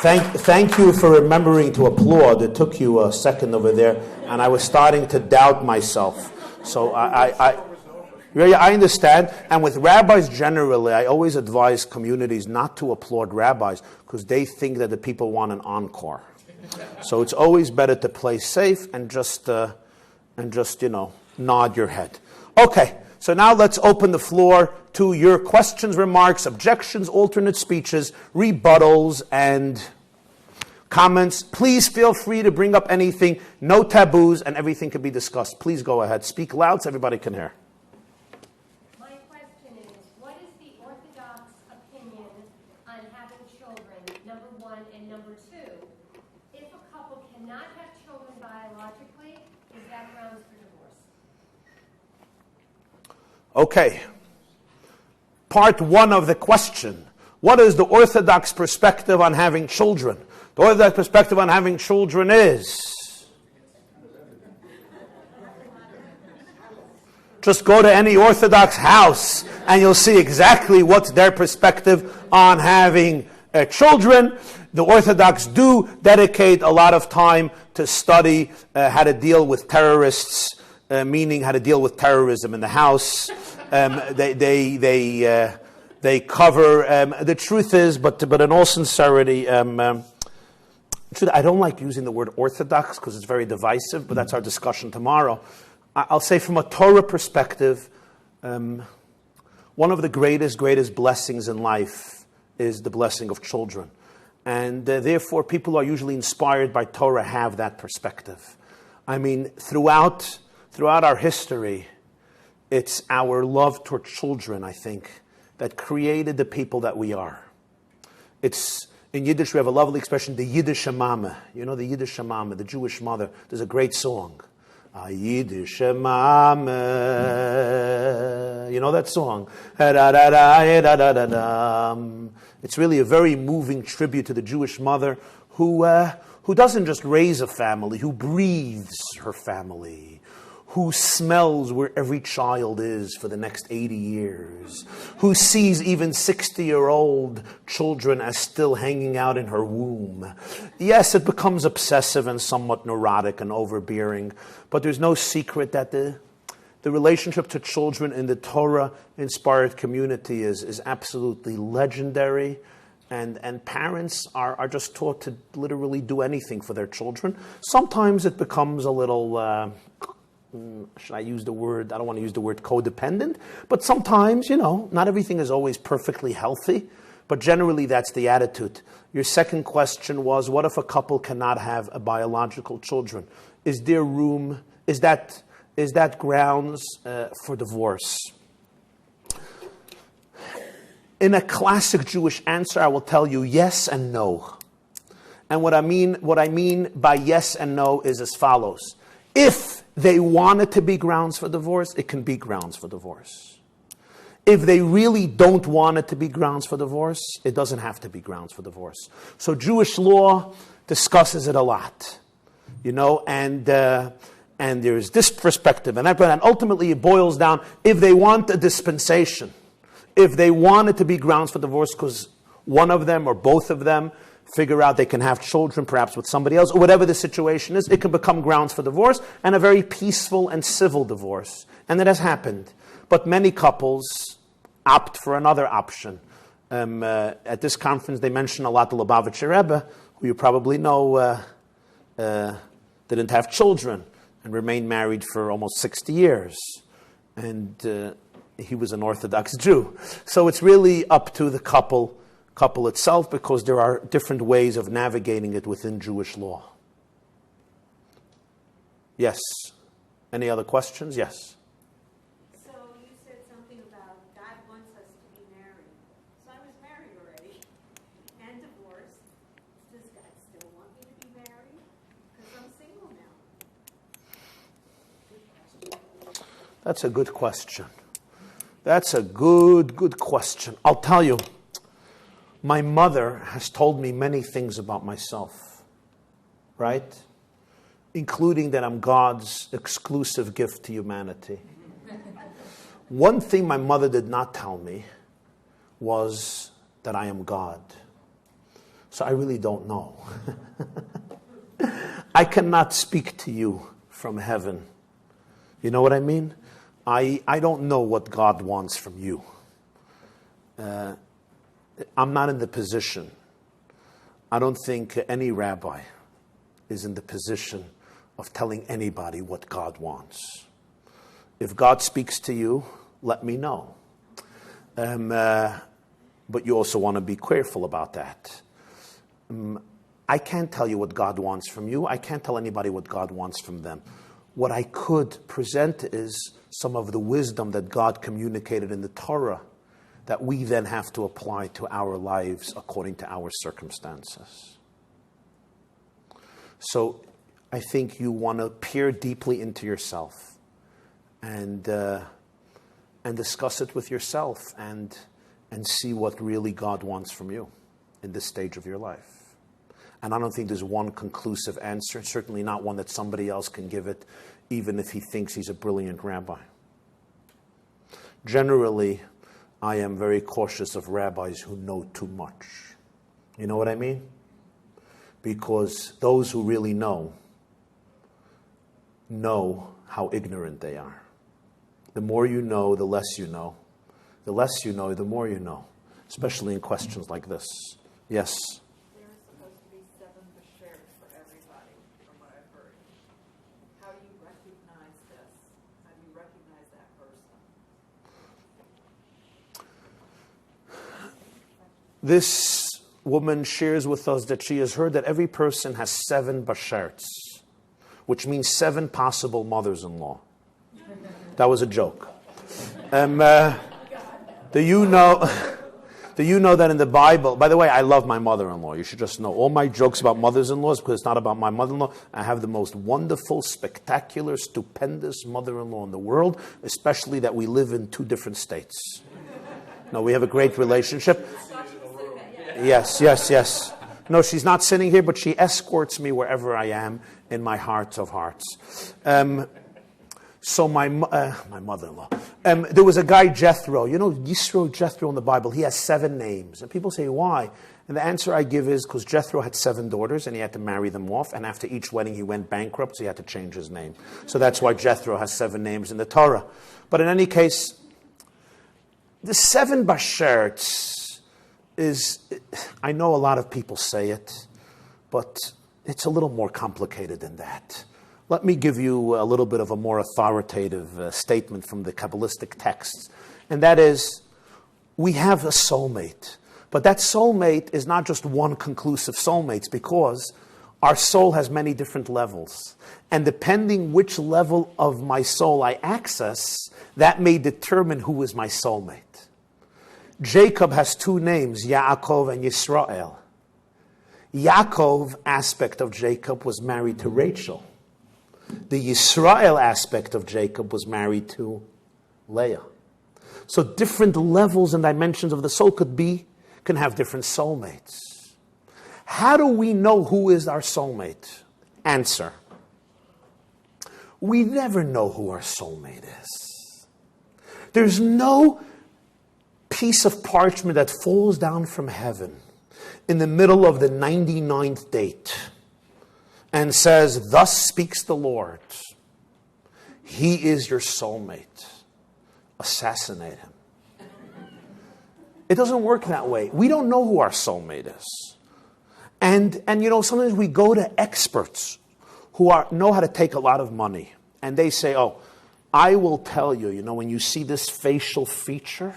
Thank you for remembering to applaud. It took you a second over there, and I was starting to doubt myself. So I understand. And with rabbis generally, I always advise communities not to applaud rabbis because they think that the people want an encore. So it's always better to play safe and just nod your head. Okay, so now let's open the floor to your questions, remarks, objections, alternate speeches, rebuttals, and comments. Please feel free to bring up anything. No taboos, and everything can be discussed. Please go ahead. Speak loud so everybody can hear. My question is, what is the Orthodox opinion on having children, number one, and number two? If a couple cannot have children biologically, is that grounds for divorce? Okay. Part one of the question. What is the Orthodox perspective on having children? The Orthodox perspective on having children is... Just go to any Orthodox house and you'll see exactly what's their perspective on having children. The Orthodox do dedicate a lot of time to study how to deal with terrorists, meaning how to deal with terrorism in the house. They cover, the truth is, but in all sincerity, I don't like using the word Orthodox because it's very divisive, but that's our discussion tomorrow. I'll say from a Torah perspective, one of the greatest blessings in life is the blessing of children. And therefore, people are usually inspired by Torah have that perspective. I mean, throughout our history, it's our love toward children, I think, that created the people that we are. It's in Yiddish, we have a lovely expression, the Yiddish Mama. You know the Yiddish Mama, the Jewish mother. There's a great song. A Yiddish Mama. You know that song? It's really a very moving tribute to the Jewish mother who doesn't just raise a family, who breathes her family, who smells where every child is for the next 80 years, who sees even 60-year-old children as still hanging out in her womb. Yes, it becomes obsessive and somewhat neurotic and overbearing, but there's no secret that the relationship to children in the Torah-inspired community is absolutely legendary, and parents are just taught to literally do anything for their children. Sometimes it becomes a little... should I use the word? I don't want to use the word codependent, but sometimes, not everything is always perfectly healthy, but generally that's the attitude. Your second question was, what if a couple cannot have a biological children? Is there room, is that grounds for divorce? In a classic Jewish answer, I will tell you yes and no. And what I mean by yes and no is as follows. If they want it to be grounds for divorce, it can be grounds for divorce. If they really don't want it to be grounds for divorce, it doesn't have to be grounds for divorce. So Jewish law discusses it a lot, and there's this perspective, and ultimately it boils down, if they want a dispensation, if they want it to be grounds for divorce because one of them or both of them figure out they can have children, perhaps with somebody else, or whatever the situation is, it can become grounds for divorce, and a very peaceful and civil divorce. And it has happened. But many couples opt for another option. At this conference, they mentioned a lot the Lubavitcher Rebbe, who you probably know didn't have children and remained married for almost 60 years. And he was an Orthodox Jew. So it's really up to the couple itself, because there are different ways of navigating it within Jewish law. Yes. Any other questions? Yes. So you said something about God wants us to be married. So I was married already and divorced. Does God still want me to be married? Because I'm single now. That's a good question. That's a good question. I'll tell you. My mother has told me many things about myself, right? Including that I'm God's exclusive gift to humanity. One thing my mother did not tell me was that I am God. So I really don't know. I cannot speak to you from heaven. You know what I mean? I don't know what God wants from you. I'm not in the position. I don't think any rabbi is in the position of telling anybody what God wants. If God speaks to you, let me know. But you also want to be careful about that. I can't tell you what God wants from you. I can't tell anybody what God wants from them. What I could present is some of the wisdom that God communicated in the Torah that we then have to apply to our lives according to our circumstances. So I think you want to peer deeply into yourself and discuss it with yourself and see what really God wants from you in this stage of your life. And I don't think there's one conclusive answer, certainly not one that somebody else can give it, even if he thinks he's a brilliant rabbi. Generally, I am very cautious of rabbis who know too much. You know what I mean? Because those who really know how ignorant they are. The more you know, the less you know. The less you know, the more you know. Especially in questions like this. Yes? There are supposed to be 7 Bashars for everybody, from what I've heard. How do you recognize this? How do you recognize that person? This woman shares with us that she has heard that every person has 7 Bashars, which means 7 possible mothers-in-law. That was a joke. Do you know that in the Bible, by the way, I love my mother-in-law. You should just know all my jokes about mothers-in-laws, because it's not about my mother-in-law. I have the most wonderful, spectacular, stupendous mother-in-law in the world, especially that we live in 2 different states. No, we have a great relationship. Yes. No, she's not sitting here, but she escorts me wherever I am in my heart of hearts. So my mother-in-law, there was a guy, Jethro. You know, Yisro, Jethro in the Bible, he has 7 names. And people say, why? And the answer I give is because Jethro had 7 daughters and he had to marry them off. And after each wedding, he went bankrupt, so he had to change his name. So that's why Jethro has 7 names in the Torah. But in any case, the 7 Bashars is, I know a lot of people say it, but it's a little more complicated than that. Let me give you a little bit of a more authoritative statement from the Kabbalistic texts. And that is, we have a soulmate. But that soulmate is not just one conclusive soulmate, because our soul has many different levels. And depending which level of my soul I access, that may determine who is my soulmate. Jacob has 2 names, Yaakov and Yisrael. Yaakov aspect of Jacob was married to Rachel. The Yisrael aspect of Jacob was married to Leah. So different levels and dimensions of the soul can have different soulmates. How do we know who is our soulmate? Answer. We never know who our soulmate is. There's no piece of parchment that falls down from heaven in the middle of the 99th date and says, thus speaks the Lord. He is your soulmate. Assassinate him. It doesn't work that way. We don't know who our soulmate is. And you know, sometimes we go to experts who know how to take a lot of money. And they say, oh, I will tell you, you know, when you see this facial feature,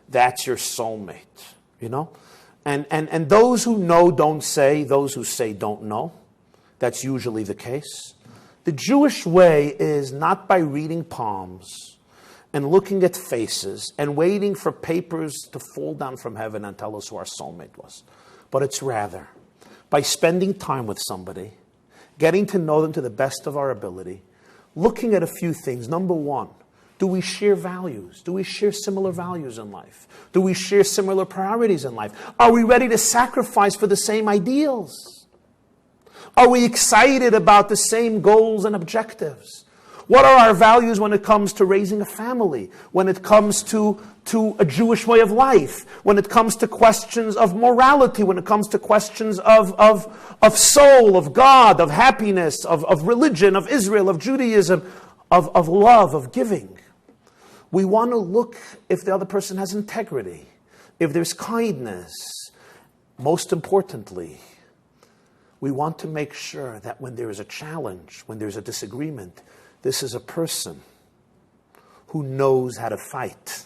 that's your soulmate, you know. And those who know don't say, those who say don't know. That's usually the case. The Jewish way is not by reading palms and looking at faces and waiting for papers to fall down from heaven and tell us who our soulmate was. But it's rather by spending time with somebody, getting to know them to the best of our ability, looking at a few things. Number 1, do we share values? Do we share similar values in life? Do we share similar priorities in life? Are we ready to sacrifice for the same ideals? Are we excited about the same goals and objectives? What are our values when it comes to raising a family? When it comes to a Jewish way of life? When it comes to questions of morality? When it comes to questions of soul, of God, of happiness, of religion, of Israel, of Judaism, of love, of giving? We want to look if the other person has integrity, if there's kindness. Most importantly, we want to make sure that when there is a challenge, when there's a disagreement, this is a person who knows how to fight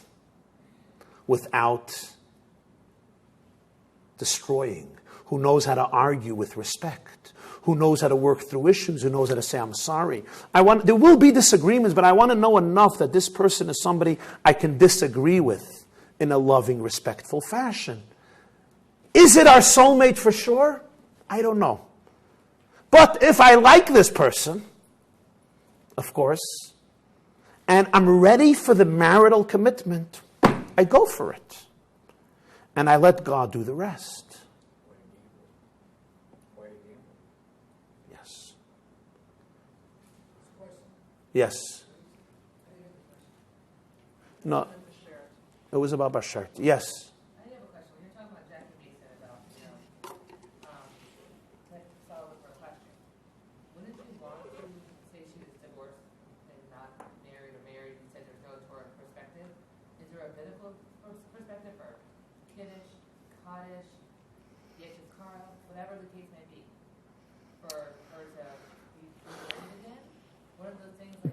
without destroying, who knows how to argue with respect, who knows how to work through issues, who knows how to say, I'm sorry. There will be disagreements, but I want to know enough that this person is somebody I can disagree with in a loving, respectful fashion. Is it our soulmate for sure? I don't know. But if I like this person, of course, and I'm ready for the marital commitment, I go for it. And I let God do the rest. Yes. Yes. No. It was about Bashars. Yes.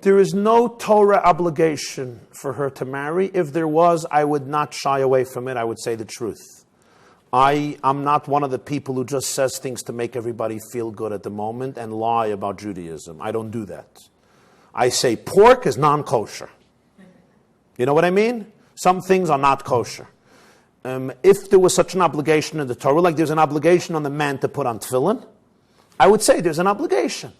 There is no Torah obligation for her to marry. If there was, I would not shy away from it. I would say the truth. I'm not one of the people who just says things to make everybody feel good at the moment and lie about Judaism. I don't do that. I say pork is non-kosher. You know what I mean? Some things are not kosher. If there was such an obligation in the Torah, like there's an obligation on the man to put on tefillin, I would say there's an obligation.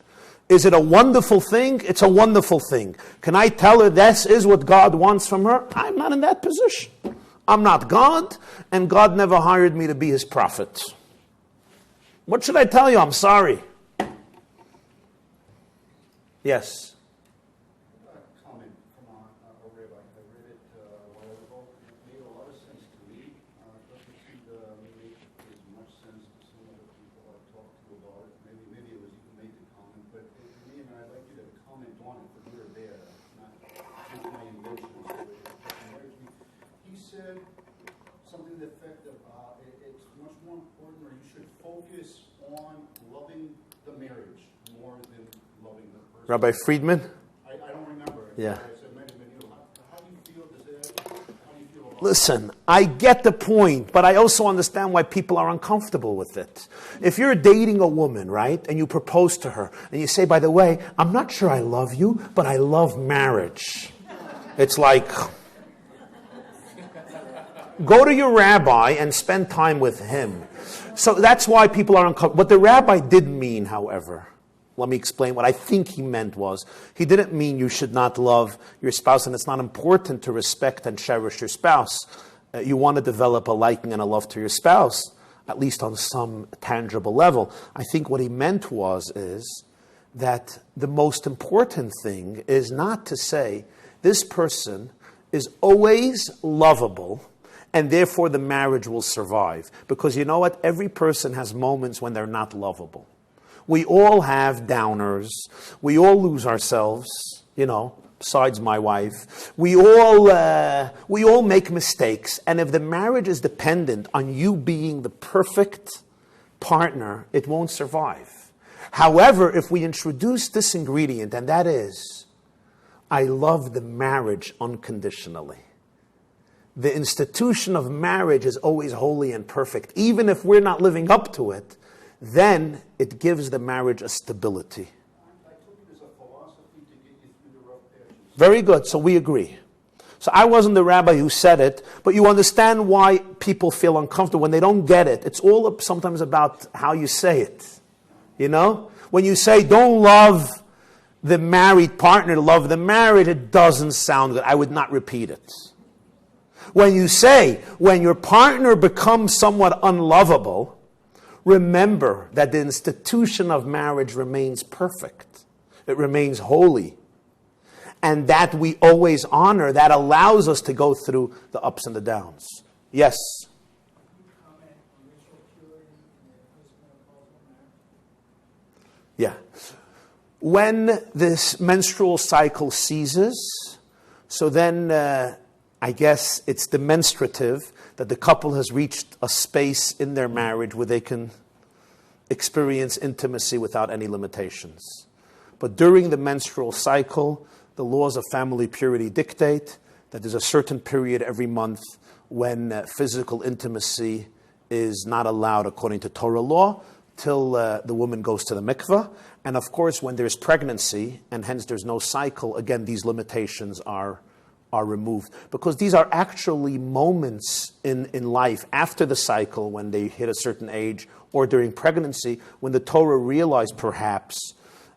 Is it a wonderful thing? It's a wonderful thing. Can I tell her this is what God wants from her? I'm not in that position. I'm not God, and God never hired me to be his prophet. What should I tell you? I'm sorry. Yes. A comment from a rabbi. I read it a while ago. It made a lot of sense to me. It doesn't seem to make as much sense to some other people I've talked to about it. Maybe it was you who made the comment, but to me, and I'd like you to comment on it, because you were there, not my invention. He said something to the effect of it's much more important, or you should focus on loving the marriage more than loving the person. Rabbi Friedman? I don't remember. Yeah. I said maybe you. How do you feel? How do you feel about Listen, I get the point, but I also understand why people are uncomfortable with it. If you're dating a woman, right, and you propose to her, and you say, by the way, I'm not sure I love you, but I love marriage. It's like, go to your rabbi and spend time with him. So that's why people are uncomfortable. What the rabbi did mean, however, let me explain what I think he meant was, he didn't mean you should not love your spouse, and it's not important to respect and cherish your spouse. You want to develop a liking and a love to your spouse, at least on some tangible level. I think what he meant is that the most important thing is not to say, this person is always lovable, and therefore the marriage will survive. Because you know what? Every person has moments when they're not lovable. We all have downers. We all lose ourselves, besides my wife. We all make mistakes. And if the marriage is dependent on you being the perfect partner, it won't survive. However, if we introduce this ingredient, and that is, I love the marriage unconditionally. The institution of marriage is always holy and perfect. Even if we're not living up to it, then it gives the marriage a stability. I took it as a philosophy to get you through the rough patches. Very good. So we agree. So I wasn't the rabbi who said it, but you understand why people feel uncomfortable when they don't get it. It's all sometimes about how you say it. When you say, don't love the married partner, love the marriage, it doesn't sound good. I would not repeat it. When you say, when your partner becomes somewhat unlovable, remember that the institution of marriage remains perfect. It remains holy. And that we always honor, that allows us to go through the ups and the downs. Yes? Yeah. When this menstrual cycle ceases, so then I guess it's demonstrative that the couple has reached a space in their marriage where they can experience intimacy without any limitations. But during the menstrual cycle, the laws of family purity dictate that there's a certain period every month when physical intimacy is not allowed according to Torah law till the woman goes to the mikveh. And of course, when there's pregnancy, and hence there's no cycle, again, these limitations are removed. Because these are actually moments in life after the cycle when they hit a certain age, or during pregnancy, when the Torah realized perhaps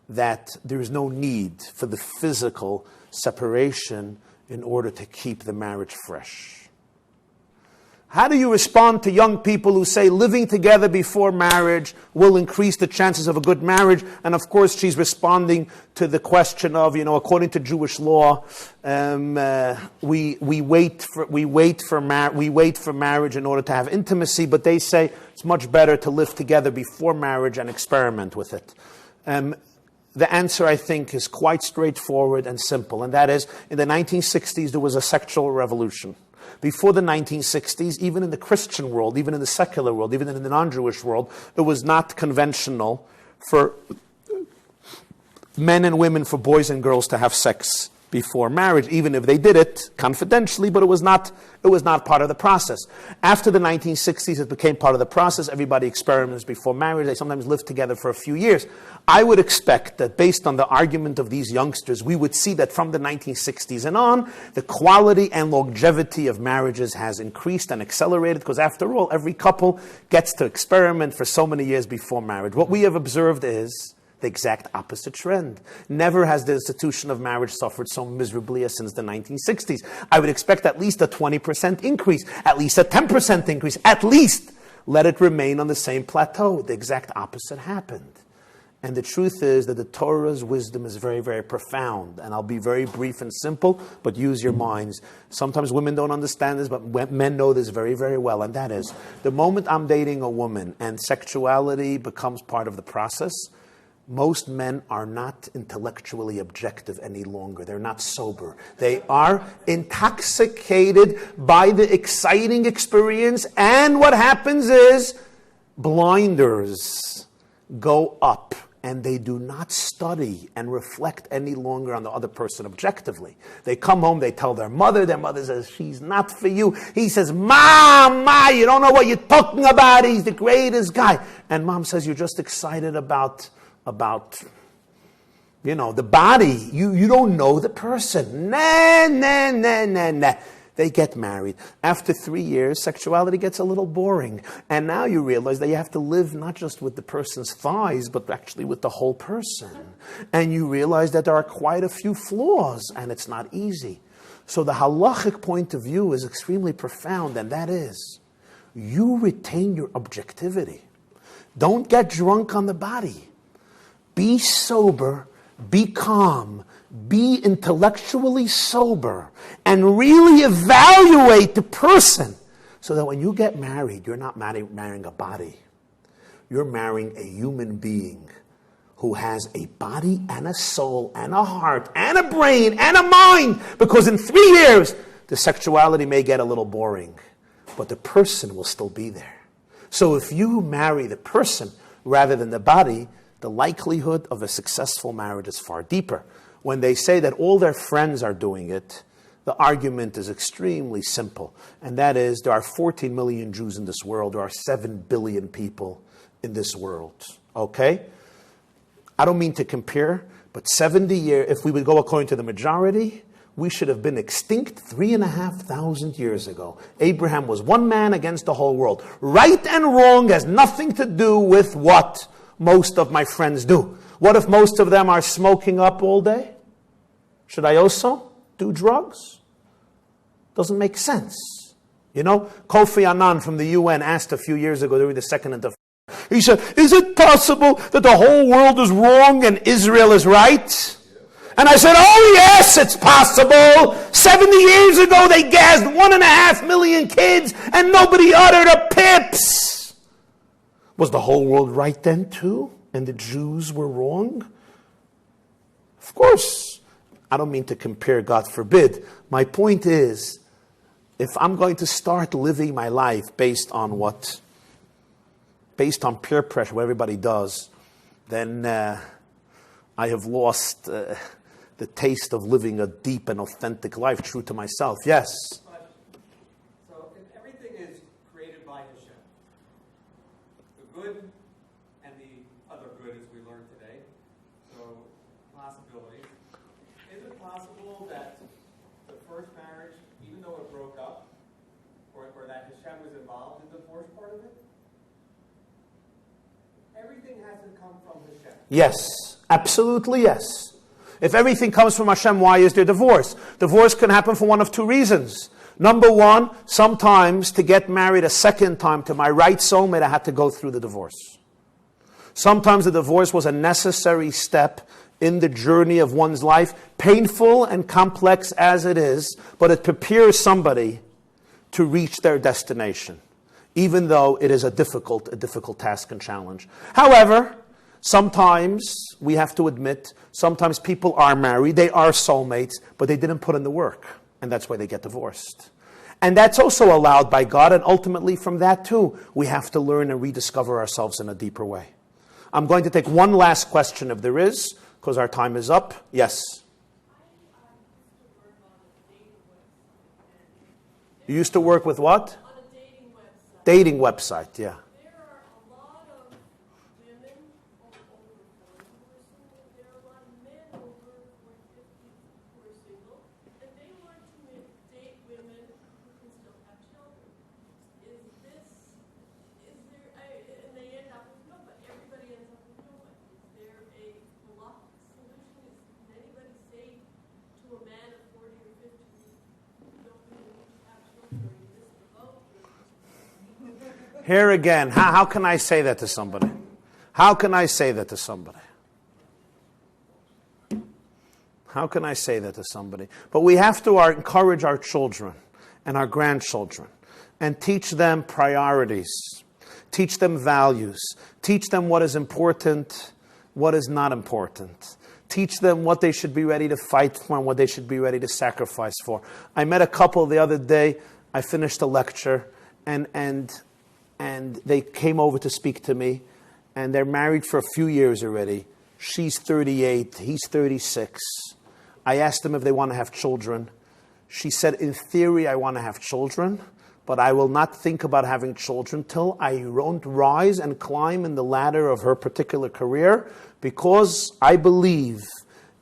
that there is no need for the physical separation in order to keep the marriage fresh. How do you respond to young people who say living together before marriage will increase the chances of a good marriage? And of course, she's responding to the question of, according to Jewish law, we wait for marriage in order to have intimacy. But they say it's much better to live together before marriage and experiment with it. The answer, I think, is quite straightforward and simple, and that is, in the 1960s, there was a sexual revolution. Before the 1960s, even in the Christian world, even in the secular world, even in the non-Jewish world, it was not conventional for men and women, for boys and girls to have sex before marriage, even if they did it confidentially, but it was not part of the process. After the 1960s, it became part of the process. Everybody experiments before marriage. They sometimes live together for a few years. I would expect that based on the argument of these youngsters, we would see that from the 1960s and on, the quality and longevity of marriages has increased and accelerated, because after all, every couple gets to experiment for so many years before marriage. What we have observed is The exact opposite trend. Never has the institution of marriage suffered so miserably as since the 1960s. I would expect at least a 20% increase, at least a 10% increase, at least. Let it remain on the same plateau. The exact opposite happened. And the truth is that the Torah's wisdom is very, very profound. And I'll be very brief and simple, but use your minds. Sometimes women don't understand this, but men know this very, very well. And that is, the moment I'm dating a woman and sexuality becomes part of the process, most men are not intellectually objective any longer. They're not sober. They are intoxicated by the exciting experience. And what happens is blinders go up. And they do not study and reflect any longer on the other person objectively. They come home, they tell their mother says, she's not for you. He says, Mom, you don't know what you're talking about. He's the greatest guy. And Mom says, you're just excited about the body. You don't know the person. Nah. They get married. After 3 years, sexuality gets a little boring. And now you realize that you have to live not just with the person's thighs, but actually with the whole person. And you realize that there are quite a few flaws, and it's not easy. So the halachic point of view is extremely profound, and that is, you retain your objectivity. Don't get drunk on the body. Be sober, be calm, be intellectually sober, and really evaluate the person so that when you get married, you're not marrying a body. You're marrying a human being who has a body and a soul and a heart and a brain and a mind, because in 3 years, the sexuality may get a little boring, but the person will still be there. So if you marry the person rather than the body, the likelihood of a successful marriage is far deeper. When they say that all their friends are doing it, the argument is extremely simple. And that is, there are 14 million Jews in this world. There are 7 billion people in this world. Okay? I don't mean to compare, but 70 years, if we would go according to the majority, we should have been extinct 3,500 years ago. Abraham was one man against the whole world. Right and wrong has nothing to do with what most of my friends do. What if most of them are smoking up all day? Should I also do drugs? Doesn't make sense. Kofi Annan from the UN asked a few years ago during the Second Intifada, he said, is it possible that the whole world is wrong and Israel is right? And I said, oh yes, it's possible. 70 years ago they gassed 1.5 million kids and nobody uttered a pips. Was the whole world right then too? And the Jews were wrong? Of course. I don't mean to compare, God forbid. My point is, if I'm going to start living my life based on peer pressure, what everybody does, then I have lost the taste of living a deep and authentic life, true to myself. Yes? So if everything is created by Hashem, the good and the other good, as we learned today, so possibilities, is it possible that the first marriage, even though it broke up, or that Hashem was involved in the divorce part of it, everything hasn't come from Hashem? Yes, absolutely yes. If everything comes from Hashem, why is there divorce? Divorce can happen for one of two reasons. Number one, sometimes to get married a second time to my right soulmate, I had to go through the divorce. Sometimes the divorce was a necessary step in the journey of one's life, painful and complex as it is, but it prepares somebody to reach their destination, even though it is a difficult task and challenge. However, sometimes we have to admit, sometimes people are married, they are soulmates, but they didn't put in the work, and that's why they get divorced. And that's also allowed by God, and ultimately from that too, we have to learn and rediscover ourselves in a deeper way. I'm going to take one last question if there is, because our time is up. Yes? You used to work with what? On a dating website. Dating website, yeah. There are a lot of women over 40 who are single. There are a lot of men over 50 who are single. And they want to date women who can still have children. And they end up with nobody. Everybody ends up with nobody. Is there a Here again, how can I say that to somebody? How can I say that to somebody? How can I say that to somebody? But we have to encourage our children and our grandchildren and teach them priorities, teach them values, teach them what is important, what is not important. Teach them what they should be ready to fight for and what they should be ready to sacrifice for. I met a couple the other day. I finished a lecture, and they came over to speak to me, and they're married for a few years already. She's 38, he's 36. I asked them if they want to have children. She said, in theory, I want to have children, but I will not think about having children till I don't rise and climb in the ladder of her particular career, because I believe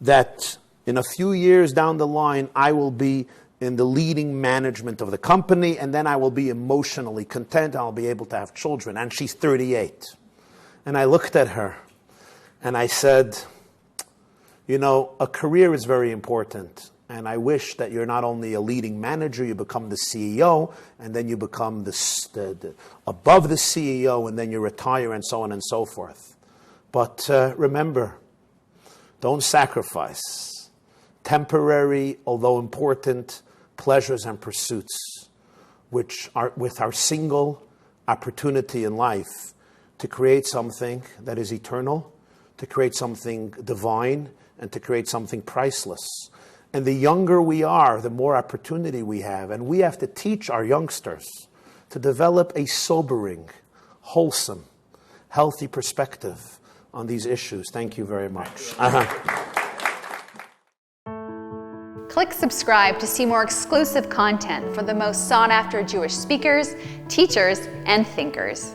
that in a few years down the line, I will be in the leading management of the company, and then I will be emotionally content, and I'll be able to have children. And she's 38. And I looked at her, and I said, you know, a career is very important. And I wish that you're not only a leading manager, you become the CEO, and then you become above the CEO, and then you retire, and so on and so forth. But remember, don't sacrifice temporary, although important, pleasures and pursuits, which are with our single opportunity in life to create something that is eternal, to create something divine, and to create something priceless. And the younger we are, the more opportunity we have. And we have to teach our youngsters to develop a sobering, wholesome, healthy perspective on these issues. Thank you very much. Click subscribe to see more exclusive content for the most sought-after Jewish speakers, teachers, and thinkers.